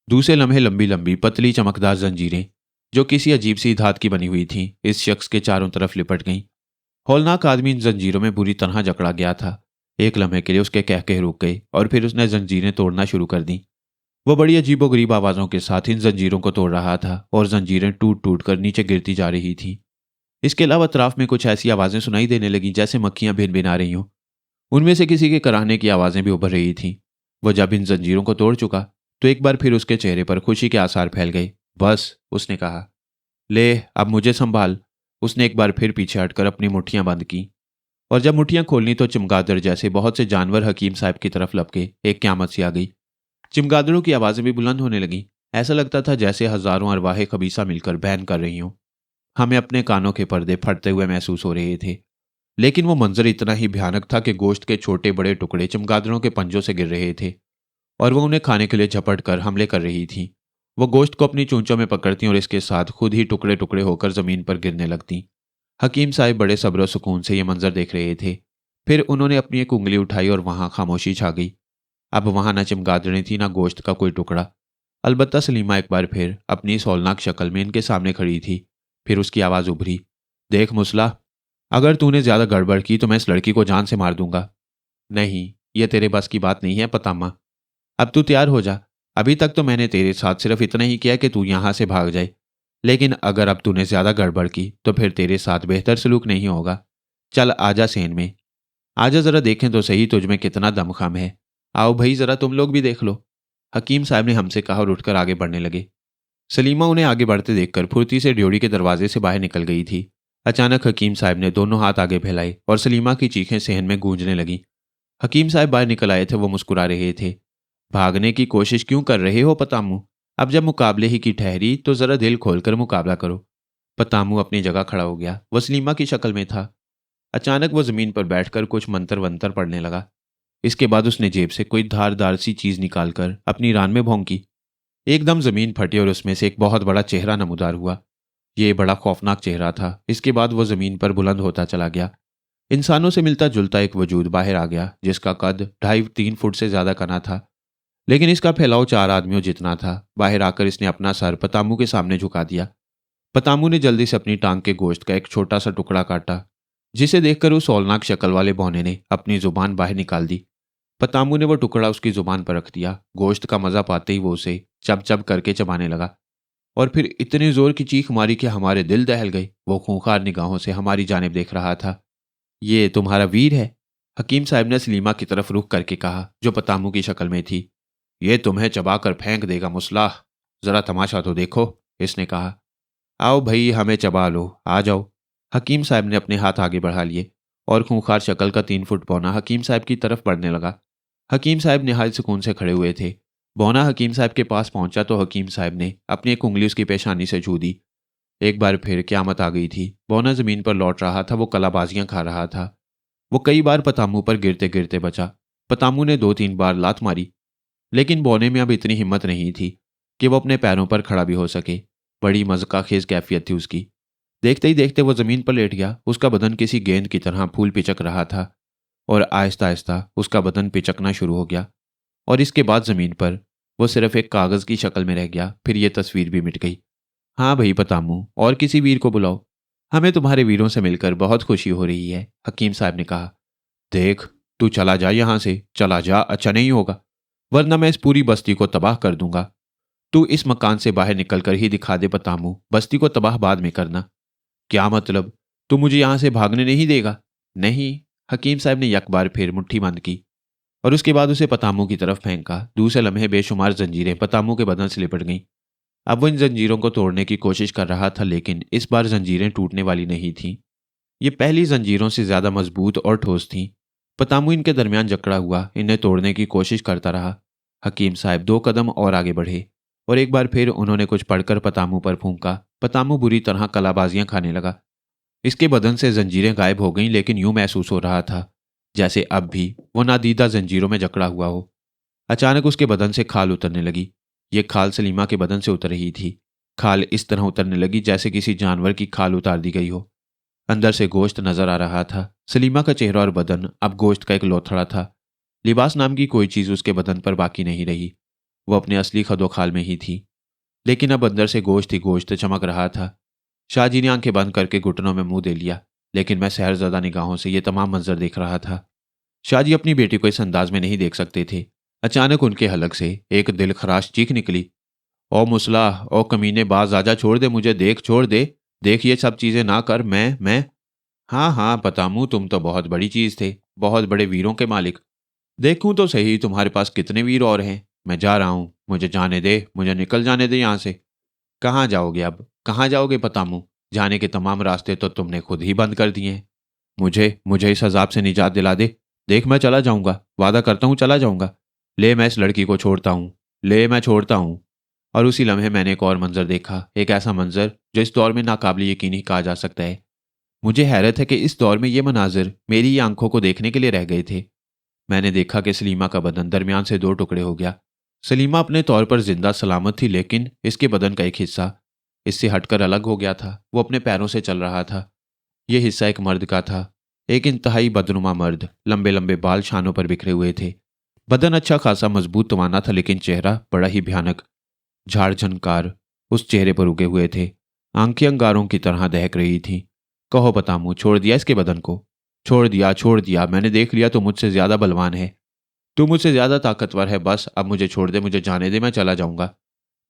दूसरे लम्हे लंबी लंबी पतली चमकदार जंजीरें, जो किसी अजीब सी धात की बनी हुई थीं, इस शख्स के चारों तरफ लिपट गईं। हौलनाक आदमी इन जंजीरों में बुरी तरह जकड़ा गया था। एक लम्हे के लिए उसके कहके रुक गए और फिर उसने जंजीरें तोड़ना शुरू कर दी। वह बड़ी अजीबोगरीब आवाज़ों के साथ इन जंजीरों को तोड़ रहा था और जंजीरें टूट टूट कर नीचे गिरती जा रही थीं। इसके अलावा अतराफ में कुछ ऐसी आवाज़ें सुनाई देने लगीं जैसे मक्खियां भिन भिना रही हों। उनमें से किसी के कराहने की आवाज़ें भी उभर रही थीं। वह जब इन जंजीरों को तोड़ चुका तो एक बार फिर उसके चेहरे पर खुशी के आसार फैल गए। बस, उसने कहा, ले अब मुझे संभाल। उसने एक बार फिर पीछे हटकर अपनी मुट्ठियां बंद की और जब मुट्ठियां खोलनी तो चमगादड़ जैसे बहुत से जानवर हकीम साहब की तरफ लपके एक क्यामत सी आ गई। चमगादड़ों की आवाज़ें भी बुलंद होने लगीं। ऐसा लगता था जैसे हजारों अरवाहे खबीसा मिलकर बैन कर रही हों। हमें अपने कानों के पर्दे फटते हुए महसूस हो रहे थे, लेकिन वो मंजर इतना ही भयानक था कि गोश्त के छोटे बड़े टुकड़े चमगादड़ों के पंजों से गिर रहे थे और वो उन्हें खाने के लिए झपट कर हमले कर रही थीं। वो गोश्त को अपनी चोंचों में पकड़ती और इसके साथ खुद ही टुकड़े टुकड़े होकर जमीन पर गिरने लगती। हकीम साहब बड़े सब्र और सुकून से ये मंजर देख रहे थे। फिर उन्होंने अपनी एक उंगली उठाई और वहां खामोशी छा गई। अब वहां न चमगादड़ें थी, न गोश्त का कोई टुकड़ा। अलबत्ता सलीमा एक बार फिर अपनी इस हौलनाक शक्ल में इनके सामने खड़ी थी। फिर उसकी आवाज़ उभरी, देख मुसला, अगर तूने ज्यादा गड़बड़ की तो मैं इस लड़की को जान से मार दूंगा। नहीं, यह तेरे बस की बात नहीं है पतामा। अब तू तैयार हो जा। अभी तक तो मैंने तेरे साथ सिर्फ इतना ही किया कि तू यहां से भाग जाए, लेकिन अगर अब तूने ज्यादा गड़बड़ की तो फिर तेरे साथ बेहतर सलूक नहीं होगा। चल आजा सेन में, आजा जरा देखें तो सही तुझ में कितना दमखम है। आओ भाई जरा तुम लोग भी देख लो, हकीम साहब ने हमसे कहा और उठकर आगे बढ़ने लगे। सलीमा उन्हें आगे बढ़ते देखकर फुर्ती से ड्योढ़ी के दरवाजे से बाहर निकल गई थी। अचानक हकीम साहब ने दोनों हाथ आगे फैलाए और सलीमा की चीखें सहन में गूंजने लगीं। हकीम साहब बाहर निकल आए थे। वो मुस्कुरा रहे थे। भागने की कोशिश क्यों कर रहे हो पतामू? अब जब मुकाबले ही की ठहरी तो जरा दिल खोलकर मुकाबला करो। पतामू अपनी जगह खड़ा हो गया। वह सलीमा की शक्ल में था। अचानक वो जमीन पर बैठकर कुछ मंतर वंतर पढ़ने लगा। इसके बाद उसने जेब से कोई धारदार सी चीज निकालकर अपनी रान में भोंकी। एकदम जमीन फटी और उसमें से एक बहुत बड़ा चेहरा नमूदार हुआ। ये बड़ा खौफनाक चेहरा था। इसके बाद वो जमीन पर बुलंद होता चला गया। इंसानों से मिलता जुलता एक वजूद बाहर आ गया जिसका कद 2.5-3 फुट से ज्यादा का ना था, लेकिन इसका फैलाव 4 आदमियों जितना था। बाहर आकर इसने अपना सर पतामू के सामने झुका दिया। पतामू ने जल्दी से अपनी टांग के गोश्त का एक छोटा सा टुकड़ा काटा, जिसे देखकर उस औलनाक शक्ल वाले बौने ने अपनी जुबान बाहर निकाल दी। पतामू ने वो टुकड़ा उसकी जुबान पर रख दिया। गोश्त का मजा पाते ही वो उसे चब चब करके चबाने लगा और फिर इतनी जोर की चीख मारी कि हमारे दिल दहल गए। वो खूंखार निगाहों से हमारी जानिब देख रहा था। ये तुम्हारा वीर है? हकीम साहब ने सलीमा की तरफ रुख करके कहा, जो पतामू की शक्ल में थी। ये तुम्हें चबाकर फेंक देगा मुसलाह, जरा तमाशा तो देखो, इसने कहा। आओ भाई हमें चबा लो, आ जाओ। हकीम साहब ने अपने हाथ आगे बढ़ा लिए और खूंखार शक्ल का 3 फुट बौना हकीम साहब की तरफ बढ़ने लगा। हकीम साहब निहायत सुकून से खड़े हुए थे। बौना हकीम साहब के पास पहुंचा तो हकीम साहब ने अपनी एक उंगली उसकी पेशानी से छू दी। एक बार फिर क्यामत आ गई थी। बौना जमीन पर लौट रहा था। वो कलाबाजियां खा रहा था। वो कई बार पतामू पर गिरते गिरते बचा। पतामू ने 2-3 बार लात मारी, लेकिन बौने में अब इतनी हिम्मत नहीं थी कि वो अपने पैरों पर खड़ा भी हो सके। बड़ी मज़काखेज कैफियत थी उसकी। देखते ही देखते वो जमीन पर लेट गया। उसका बदन किसी गेंद की तरह फूल पिचक रहा था और आहिस्ता आहिस्ता उसका बदन पिचकना शुरू हो गया और इसके बाद जमीन पर वो सिर्फ एक कागज की शक्ल में रह गया। फिर ये तस्वीर भी मिट गई। हाँ भाई पतामू, और किसी वीर को बुलाओ, हमें तुम्हारे वीरों से मिलकर बहुत खुशी हो रही है, हकीम साहब ने कहा। देख, तू चला जा यहां से, चला जा, अच्छा नहीं होगा, वरना मैं इस पूरी बस्ती को तबाह कर दूंगा। तू इस मकान से बाहर निकलकर ही दिखा दे पतामू, बस्ती को तबाह बाद में करना। क्या मतलब? तू मुझे यहां से भागने नहीं देगा? नहीं। हकीम साहब ने एक बार फिर मुट्ठी बंद की और उसके बाद उसे पतामू की तरफ फेंका। दूसरे लम्हे बेशुमार जंजीरें पतामू के बदन से लिपट गईं। अब वो इन जंजीरों को तोड़ने की कोशिश कर रहा था, लेकिन इस बार जंजीरें टूटने वाली नहीं थीं। ये पहली जंजीरों से ज्यादा मजबूत और ठोस थीं। पतामू इनके दरमियान जकड़ा हुआ इन्हें तोड़ने की कोशिश करता रहा। हकीम साहब 2 कदम और आगे बढ़े और एक बार फिर उन्होंने कुछ पढ़कर पतामू पर फूंका। पतामू बुरी तरह कलाबाजियां खाने लगा। इसके बदन से जंजीरें गायब हो गईं, लेकिन यूं महसूस हो रहा था जैसे अब भी वो नादीदा जंजीरों में जकड़ा हुआ हो। अचानक उसके बदन से खाल उतरने लगी। ये खाल सलीमा के बदन से उतर रही थी। खाल इस तरह उतरने लगी जैसे किसी जानवर की खाल उतार दी गई हो। अंदर से गोश्त नजर आ रहा था। सलीमा का चेहरा और बदन अब गोश्त का एक लोथड़ा था। लिबास नाम की कोई चीज उसके बदन पर बाकी नहीं रही। वो अपने असली खदोखाल में ही थी, लेकिन अब अंदर से गोश्त ही गोश्त चमक रहा था। शाहजी ने आंखें बंद करके घुटनों में मुंह दे लिया, लेकिन मैं सहरजदा निगाहों से ये तमाम मंजर देख रहा था। शाहजी अपनी बेटी को इस अंदाज में नहीं देख सकते थे। अचानक उनके हलक से एक दिल खराश चीख निकली। ओ मुसला, ओ कमीने बाज, आजा, छोड़ दे मुझे, देख, छोड़ दे, देख, ये सब चीजें ना कर। मैं हाँ हाँ पतामू, तुम तो बहुत बड़ी चीज थे, बहुत बड़े वीरों के मालिक। देखूं तो सही तुम्हारे पास कितने वीर और हैं। मैं जा रहा हूं, मुझे जाने दे, मुझे निकल जाने दे यहां से। कहाँ जाओगे अब, कहाँ जाओगे पतामू? जाने के तमाम रास्ते तो तुमने खुद ही बंद कर दिए हैं। मुझे मुझे इस अजाब से निजात दिला दे। देख, मैं चला जाऊंगा, वादा करता हूं चला जाऊंगा। ले, मैं इस लड़की को छोड़ता हूं, ले, मैं छोड़ता हूं। और उसी लम्हे मैंने एक और मंजर देखा, एक ऐसा मंजर जो इस दौर में नाकाबिल यकीनी कहा जा सकता है। मुझे हैरत है कि इस दौर में ये मनाजिर मेरी ही आंखों को देखने के लिए रह गए थे। मैंने देखा कि सलीमा का बदन दरमियान से दो टुकड़े हो गया। सलीमा अपने तौर पर जिंदा सलामत थी, लेकिन इसके बदन का एक हिस्सा इससे हटकर अलग हो गया था। वो अपने पैरों से चल रहा था। यह हिस्सा एक मर्द का था, एक इंतहाई बदनुमा मर्द। लंबे लंबे बाल शानों पर बिखरे हुए थे। बदन अच्छा खासा मजबूत तवाना था, लेकिन चेहरा बड़ा ही भयानक। झाड़ झनकार उस चेहरे पर उगे हुए थे। आंखें अंगारों की तरह दहक रही थीं। कहो पतामू, छोड़ दिया इसके बदन को? छोड़ दिया, छोड़ दिया, मैंने देख लिया, तू मुझसे ज्यादा बलवान है, तू मुझसे ज्यादा ताकतवर है। बस अब मुझे छोड़ दे, मुझे जाने दे, मैं चला जाऊंगा।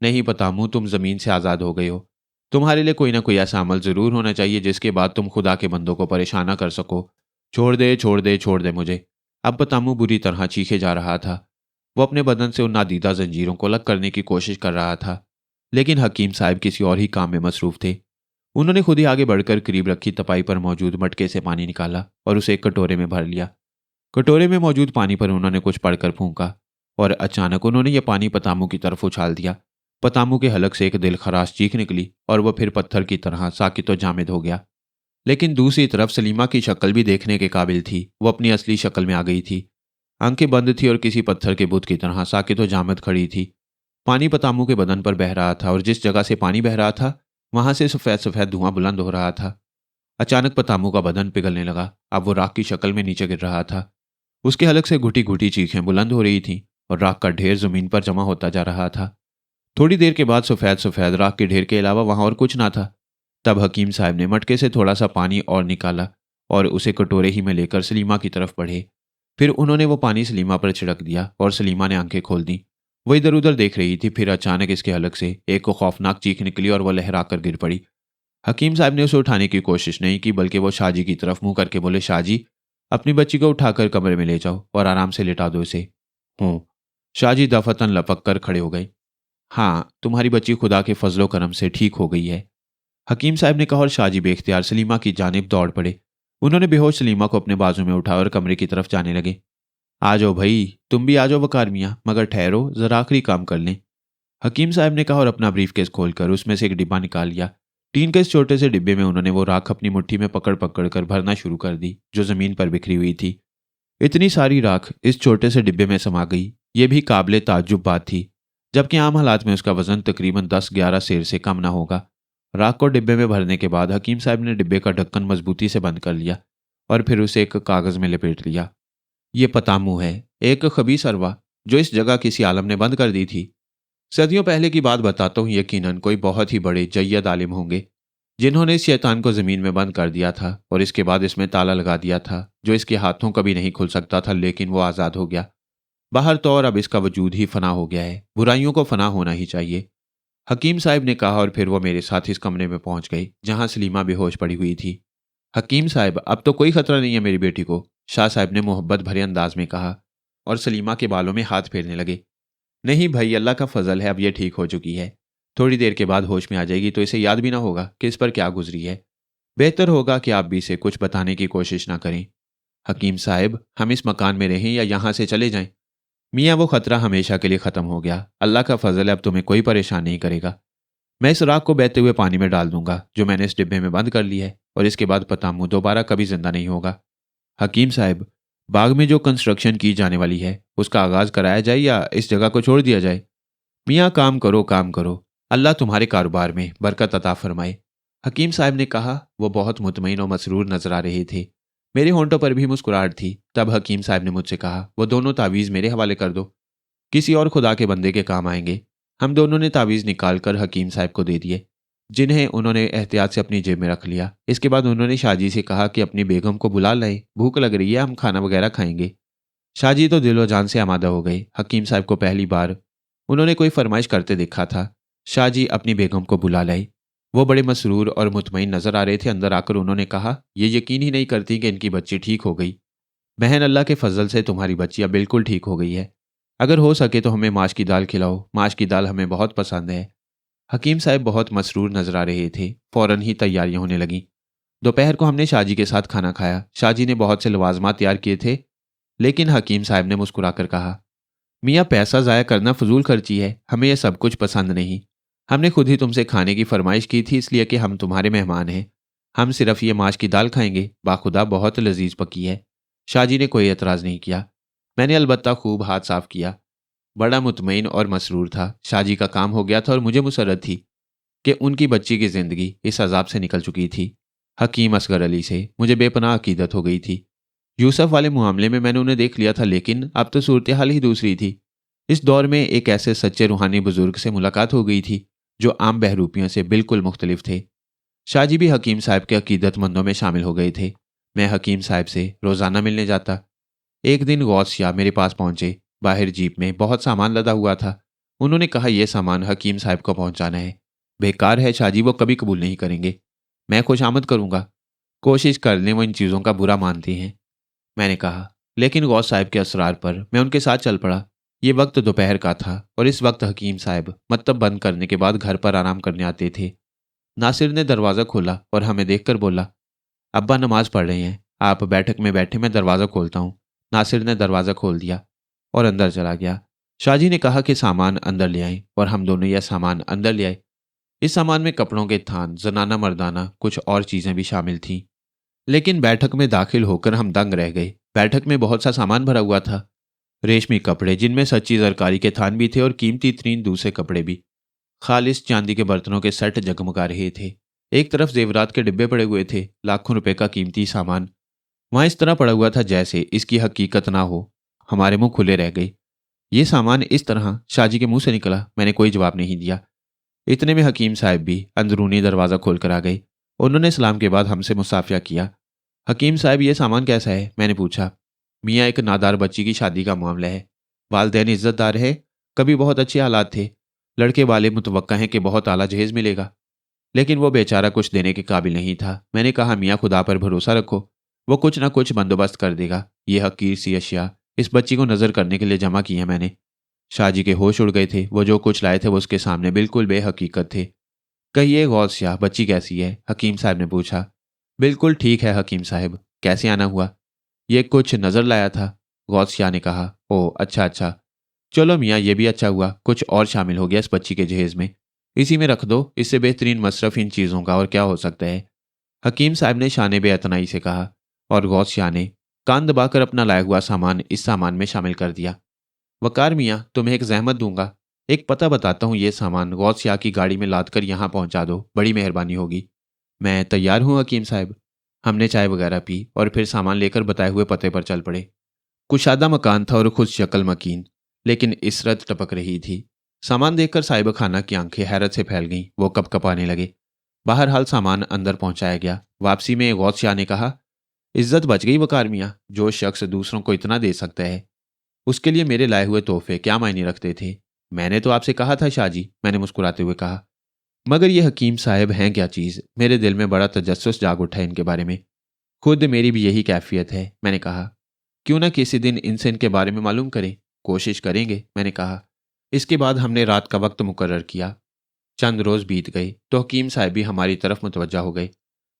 नहीं पतामू, तुम जमीन से आजाद हो गए हो। तुम्हारे लिए कोई ना कोई ऐसा अमल जरूर होना चाहिए जिसके बाद तुम खुदा के बंदों को परेशान ना कर सको। छोड़ दे, छोड़ दे, छोड़ दे मुझे। अब पतामू बुरी तरह चीखे जा रहा था। वो अपने बदन से उन नादीदा जंजीरों को अलग करने की कोशिश कर रहा था, लेकिन हकीम साहब किसी और ही काम में मसरूफ थे। उन्होंने खुद ही आगे बढ़कर करीब रखी तपाई पर मौजूद मटके से पानी निकाला और उसे एक कटोरे में भर लिया। कटोरे में मौजूद पानी पर उन्होंने कुछ पढ़कर फूंका और अचानक उन्होंने यह पानी पतामू की तरफ उछाल दिया। पतामू के हलक से एक दिल खराश चीख निकली और वह फिर पत्थर की तरह साकित और जामिद हो गया। लेकिन दूसरी तरफ सलीमा की शक्ल भी देखने के काबिल थी। वो अपनी असली शक्ल में आ गई थी। आंखें बंद थी और किसी पत्थर के बुत की तरह साकित और जामिद खड़ी थी। पानी पतामू के बदन पर बह रहा था और जिस जगह से पानी बह रहा था वहां से सफेद सफेद धुआं बुलंद हो रहा था। अचानक पतामू का बदन पिघलने लगा। अब वो राख की शक्ल में नीचे गिर रहा था। उसके हलक से घुटी घुटी चीखें बुलंद हो रही थीं और राख का ढेर जमीन पर जमा होता जा रहा था। थोड़ी देर के बाद सफेद सफेद राख के ढेर के अलावा वहां और कुछ ना था। तब हकीम साहब ने मटके से थोड़ा सा पानी और निकाला और उसे कटोरे ही में लेकर सलीमा की तरफ बढ़े। फिर उन्होंने वो पानी सलीमा पर छिड़क दिया और सलीमा ने आंखें खोल दी। वो इधर उधर देख रही थी। फिर अचानक इसके हलक से एक को खौफनाक चीख निकली और वह लहरा कर गिर पड़ी। हकीम साहब ने उसे उठाने की कोशिश नहीं की, बल्कि वो शाहजी की तरफ मुंह करके बोले, शाहजी, अपनी बच्ची को उठाकर कमरे में ले जाओ और आराम से लिटा दो इसे। हूँ। शाहजी दफतन लपक कर खड़े हो गए। हाँ, तुम्हारी बच्ची खुदा के फजलो करम से ठीक हो गई है, हकीम साहब ने कहा और शाहजी बेख्तियार सलीमा की जानिब दौड़ पड़े। उन्होंने बेहोश सलीमा को अपने बाजू में उठाया और कमरे की तरफ जाने लगे। आ जाओ भाई, तुम भी आ जाओ वकार मियाँ, मगर ठहरो, जरा आखिरी काम कर लें, हकीम साहब ने कहा और अपना ब्रीफकेस खोलकर उसमें से एक डिब्बा निकाल लिया। टीन के इस छोटे से डिब्बे में उन्होंने वो राख अपनी मुट्ठी में पकड़ पकड़ कर भरना शुरू कर दी जो जमीन पर बिखरी हुई थी। इतनी सारी राख इस छोटे से डिब्बे में समा गई, ये भी काबिले ताज्जुब बात थी, जबकि आम हालात में उसका वजन तकरीबन 10-11 सेर से कम ना होगा। राख को डिब्बे में भरने के बाद हकीम साहब ने डिब्बे का ढक्कन मजबूती से बंद कर लिया और फिर उसे एक कागज में लपेट लिया। ये पतामू है, एक खबीस अरवा जो इस जगह किसी आलम ने बंद कर दी थी। सदियों पहले की बात बताता हूँ, यकीनन कोई बहुत ही बड़े जय्यद आलिम होंगे जिन्होंने इस शैतान को जमीन में बंद कर दिया था और इसके बाद इसमें ताला लगा दिया था जो इसके हाथों कभी नहीं खुल सकता था, लेकिन वो आज़ाद हो गया। बाहर तो और अब इसका वजूद ही फना हो गया है। बुराइयों को फना होना ही चाहिए, हकीम साहब ने कहा और फिर वो मेरे साथ इस कमरे में पहुंच गई जहां सलीमा बेहोश पड़ी हुई थी। हकीम साहब, अब तो कोई खतरा नहीं है मेरी बेटी को, शाह साहब ने मोहब्बत भरे अंदाज में कहा और सलीमा के बालों में हाथ फेरने लगे। नहीं भाई, अल्लाह का फजल है, अब यह ठीक हो चुकी है। थोड़ी देर के बाद होश में आ जाएगी तो इसे याद भी ना होगा कि इस पर क्या गुजरी है। बेहतर होगा कि आप भी इसे कुछ बताने की कोशिश ना करें। हकीम साहब, हम इस मकान में रहें या यहाँ से चले जाएं? मियाँ, वो खतरा हमेशा के लिए ख़त्म हो गया, अल्लाह का फजल है, अब तुम्हें कोई परेशान नहीं करेगा। मैं इस राख को बहते हुए पानी में डाल दूंगा जो मैंने इस डिब्बे में बंद कर ली है, और इसके बाद पतामू दोबारा कभी जिंदा नहीं होगा। हकीम साहब, बाग में जो कंस्ट्रक्शन की जाने वाली है उसका आगाज कराया जाए या इस जगह को छोड़ दिया जाए? मियाँ, काम करो काम करो, अल्लाह तुम्हारे कारोबार में बरकत अता फरमाए, हकीम साहब ने कहा। वो बहुत मुतमईन और मसरूर नजर आ रहे थे। मेरे होंठों पर भी मुस्कुराहट थी। तब हकीम साहब ने मुझसे कहा, वो दोनों तावीज़ मेरे हवाले कर दो, किसी और खुदा के बंदे के काम आएंगे। हम दोनों ने तावीज़ निकाल कर हकीम साहब को दे दिए, जिन्हें उन्होंने एहतियात से अपनी जेब में रख लिया। इसके बाद उन्होंने शाहजी से कहा कि अपनी बेगम को बुला लाए, भूख लग रही है, हम खाना वगैरह खाएंगे। शाहजी तो दिलो जान से आमादा हो गए। हकीम साहब को पहली बार उन्होंने कोई फरमाइश करते देखा था। शाहजी अपनी बेगम को बुला लाए। वो बड़े मसरूर और मुतमईन नजर आ रहे थे। अंदर आकर उन्होंने कहा, ये यकीन ही नहीं करती कि इनकी बच्ची ठीक हो गई। बहन, अल्लाह के फजल से तुम्हारी बच्ची अब बिल्कुल ठीक हो गई है। अगर हो सके तो हमें माश की दाल खिलाओ, माश की दाल हमें बहुत पसंद है। हकीम साहब बहुत मसरूर नजर आ रहे थे। फौरन ही तैयारियां होने लगीं। दोपहर को हमने शाहजी के साथ खाना खाया। शाहजी ने बहुत से लवाजमात तैयार किए थे, लेकिन हकीम साहब ने मुस्कुराकर कहा, मियाँ, पैसा ज़ाया करना फजूल खर्ची है, हमें यह सब कुछ पसंद नहीं। हमने खुद ही तुमसे खाने की फरमाइश की थी, इसलिए कि हम तुम्हारे मेहमान हैं। हम सिर्फ ये माश की दाल खाएंगे, बाखुदा बहुत लजीज पकी है। शाहजी ने कोई एतराज़ नहीं किया। मैंने अलबत्ता खूब हाथ साफ किया। बड़ा मुतमईन और मसरूर था। शाहजी का काम हो गया था और मुझे मुसरत थी कि उनकी बच्ची की ज़िंदगी इस अजाब से निकल चुकी थी। हकीम असगर अली से मुझे बेपनाह अकीदत हो गई थी। यूसुफ वाले मामले में मैंने उन्हें देख लिया था, लेकिन अब तो सूरत हाल ही दूसरी थी। इस दौर में एक ऐसे सच्चे रूहानी बुजुर्ग से मुलाकात हो गई थी जो आम बहरूपियों से बिल्कुल मुख्तलिफ थे। शाहजी भी हकीम साहब के अकीदतमंदों में शामिल हो गए थे। मैं हकीम साहब से रोज़ाना मिलने जाता। एक दिन गौस शाह मेरे पास पहुंचे। बाहर जीप में बहुत सामान लदा हुआ था। उन्होंने कहा, यह सामान हकीम साहब को पहुंचाना है। बेकार है शाहजी, वो कभी कबूल नहीं करेंगे। मैं खुशामद करूंगा, कोशिश कर लें, वो इन चीज़ों का बुरा मानते हैं। मैंने कहा, लेकिन गौस साहब के असरार पर मैं उनके साथ चल पड़ा। ये वक्त दोपहर का था और इस वक्त हकीम साहब मकतब बंद करने के बाद घर पर आराम करने आते थे। नासिर ने दरवाज़ा खोला और हमें देखकर बोला, अब्बा नमाज पढ़ रहे हैं, आप बैठक में बैठे, मैं दरवाज़ा खोलता हूँ। नासिर ने दरवाज़ा खोल दिया और अंदर चला गया। शाहजी ने कहा कि सामान अंदर ले आए और हम दोनों यह सामान अंदर ले आए। इस सामान में कपड़ों के थान, जनाना मर्दाना, कुछ और चीज़ें भी शामिल थीं। लेकिन बैठक में दाखिल होकर हम दंग रह गए। बैठक में बहुत सा सामान भरा हुआ था। रेशमी कपड़े, जिनमें सच्ची जरकारी के थान भी थे, और कीमती तरीन दूसरे कपड़े भी। खालिस चांदी के बर्तनों के सेट जगमगा रहे थे। एक तरफ जेवरात के डिब्बे पड़े हुए थे, लाखों रुपए का कीमती सामान। वहां इस तरह पड़ा हुआ था जैसे इसकी हकीकत ना हो। हमारे मुंह खुले रह गए। ये सामान इस तरह शाहजी के मुंह से निकला। मैंने कोई जवाब नहीं दिया। इतने में हकीम साहब भी अंदरूनी दरवाज़ा खोलकर आ गए। उन्होंने सलाम के बाद हमसे मुसाफिया किया। हकीम साहब, ये सामान कैसा है? मैंने पूछा। मियाँ, एक नादार बच्ची की शादी का मामला है। वालदैन इज्जतदार है, कभी बहुत अच्छे हालात थे। लड़के वाले मुतवक्का हैं कि बहुत आला जहेज मिलेगा, लेकिन वो बेचारा कुछ देने के काबिल नहीं था। मैंने कहा, मियाँ, खुदा पर भरोसा रखो, वो कुछ ना कुछ बंदोबस्त कर देगा। ये हकीर सी अशिया इस बच्ची को नज़र करने के लिए जमा की है मैंने। शाहजी के होश उड़ गए थे। वो जो कुछ लाए थे वो उसके सामने बिल्कुल बेहकीकत थे। कहिए गौस शाह, बच्ची कैसी है? हकीम साहब ने पूछा। बिल्कुल ठीक है हकीम साहब। कैसे आना हुआ? ये कुछ नज़र लाया था, गौस शाह ने कहा। ओह, अच्छा अच्छा, चलो मियाँ, ये भी अच्छा हुआ, कुछ और शामिल हो गया इस बच्ची के जहेज में। इसी में रख दो, इससे बेहतरीन मसरफ इन चीज़ों का और क्या हो सकता है? हकीम साहब ने शान बेअतनाई से कहा, और गौस शाह ने कान दबाकर अपना लाया हुआ सामान इस सामान में शामिल कर दिया। वकार मियाँ, तुम्हें एक जहमत दूंगा, एक पता बताता हूँ, ये सामान गौस शाह की गाड़ी में लाद कर यहाँ पहुँचा दो, बड़ी मेहरबानी होगी। मैं तैयार हूँ हकीम साहब। हमने चाय वगैरह पी और फिर सामान लेकर बताए हुए पते पर चल पड़े। कुशादा मकान था और खुद शक्ल मकीन, लेकिन इसरत टपक रही थी। सामान देखकर साहिब खाना की आंखें हैरत से फैल गईं। वो कपकपाने लगे। बहरहाल सामान अंदर पहुंचाया गया। वापसी में गौस शाह ने कहा, इज्जत बच गई वकार मियाँ। जो शख्स दूसरों को इतना दे सकता है, उसके लिए मेरे लाए हुए तोहफे क्या मायने रखते थे? मैंने तो आपसे कहा था शाहजी, मैंने मुस्कुराते हुए कहा। मगर ये हकीम साहब हैं क्या चीज़? मेरे दिल में बड़ा तजस्सुस जाग उठा है इनके बारे में। खुद मेरी भी यही कैफियत है, मैंने कहा। क्यों ना किसी दिन इनसे इनके बारे में मालूम करें? कोशिश करेंगे, मैंने कहा। इसके बाद हमने रात का वक्त मुकर्रर किया। चंद रोज़ बीत गए तो हकीम साहब भी हमारी तरफ मुतवज्जा हो गए।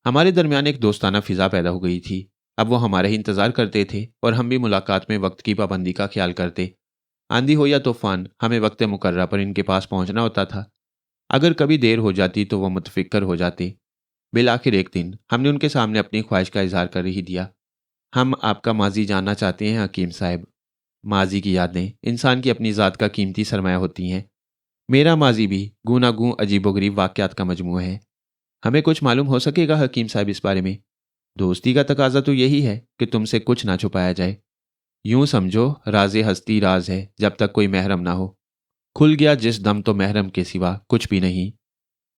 हमारे दरमियान एक दोस्ताना फ़िज़ा पैदा हो गई थी। अब वो हमारे ही इंतज़ार करते थे और हम भी मुलाकात में वक्त की पाबंदी का ख्याल करते। आंधी हो या तूफान, हमें वक्त मुकर्रर पर इनके पास पहुंचना होता था। अगर कभी देर हो जाती तो वह मुतफिक्र हो जाते। बिल आखिर एक दिन हमने उनके सामने अपनी ख्वाहिश का इजहार कर ही दिया। हम आपका माजी जानना चाहते हैं हकीम साहब। माजी की यादें इंसान की अपनी ज़ात का कीमती सरमाया होती हैं। मेरा माजी भी गूनागूं अजीबोगरीब वाक़यात का मजमू है। हमें कुछ मालूम हो सकेगा हकीम साहब इस बारे में? दोस्ती का तकाजा तो यही है कि तुमसे कुछ ना छुपाया जाए। यूं समझो, राज़े हस्ती राज है जब तक कोई महरम ना हो। खुल गया जिस दम तो महरम के सिवा कुछ भी नहीं।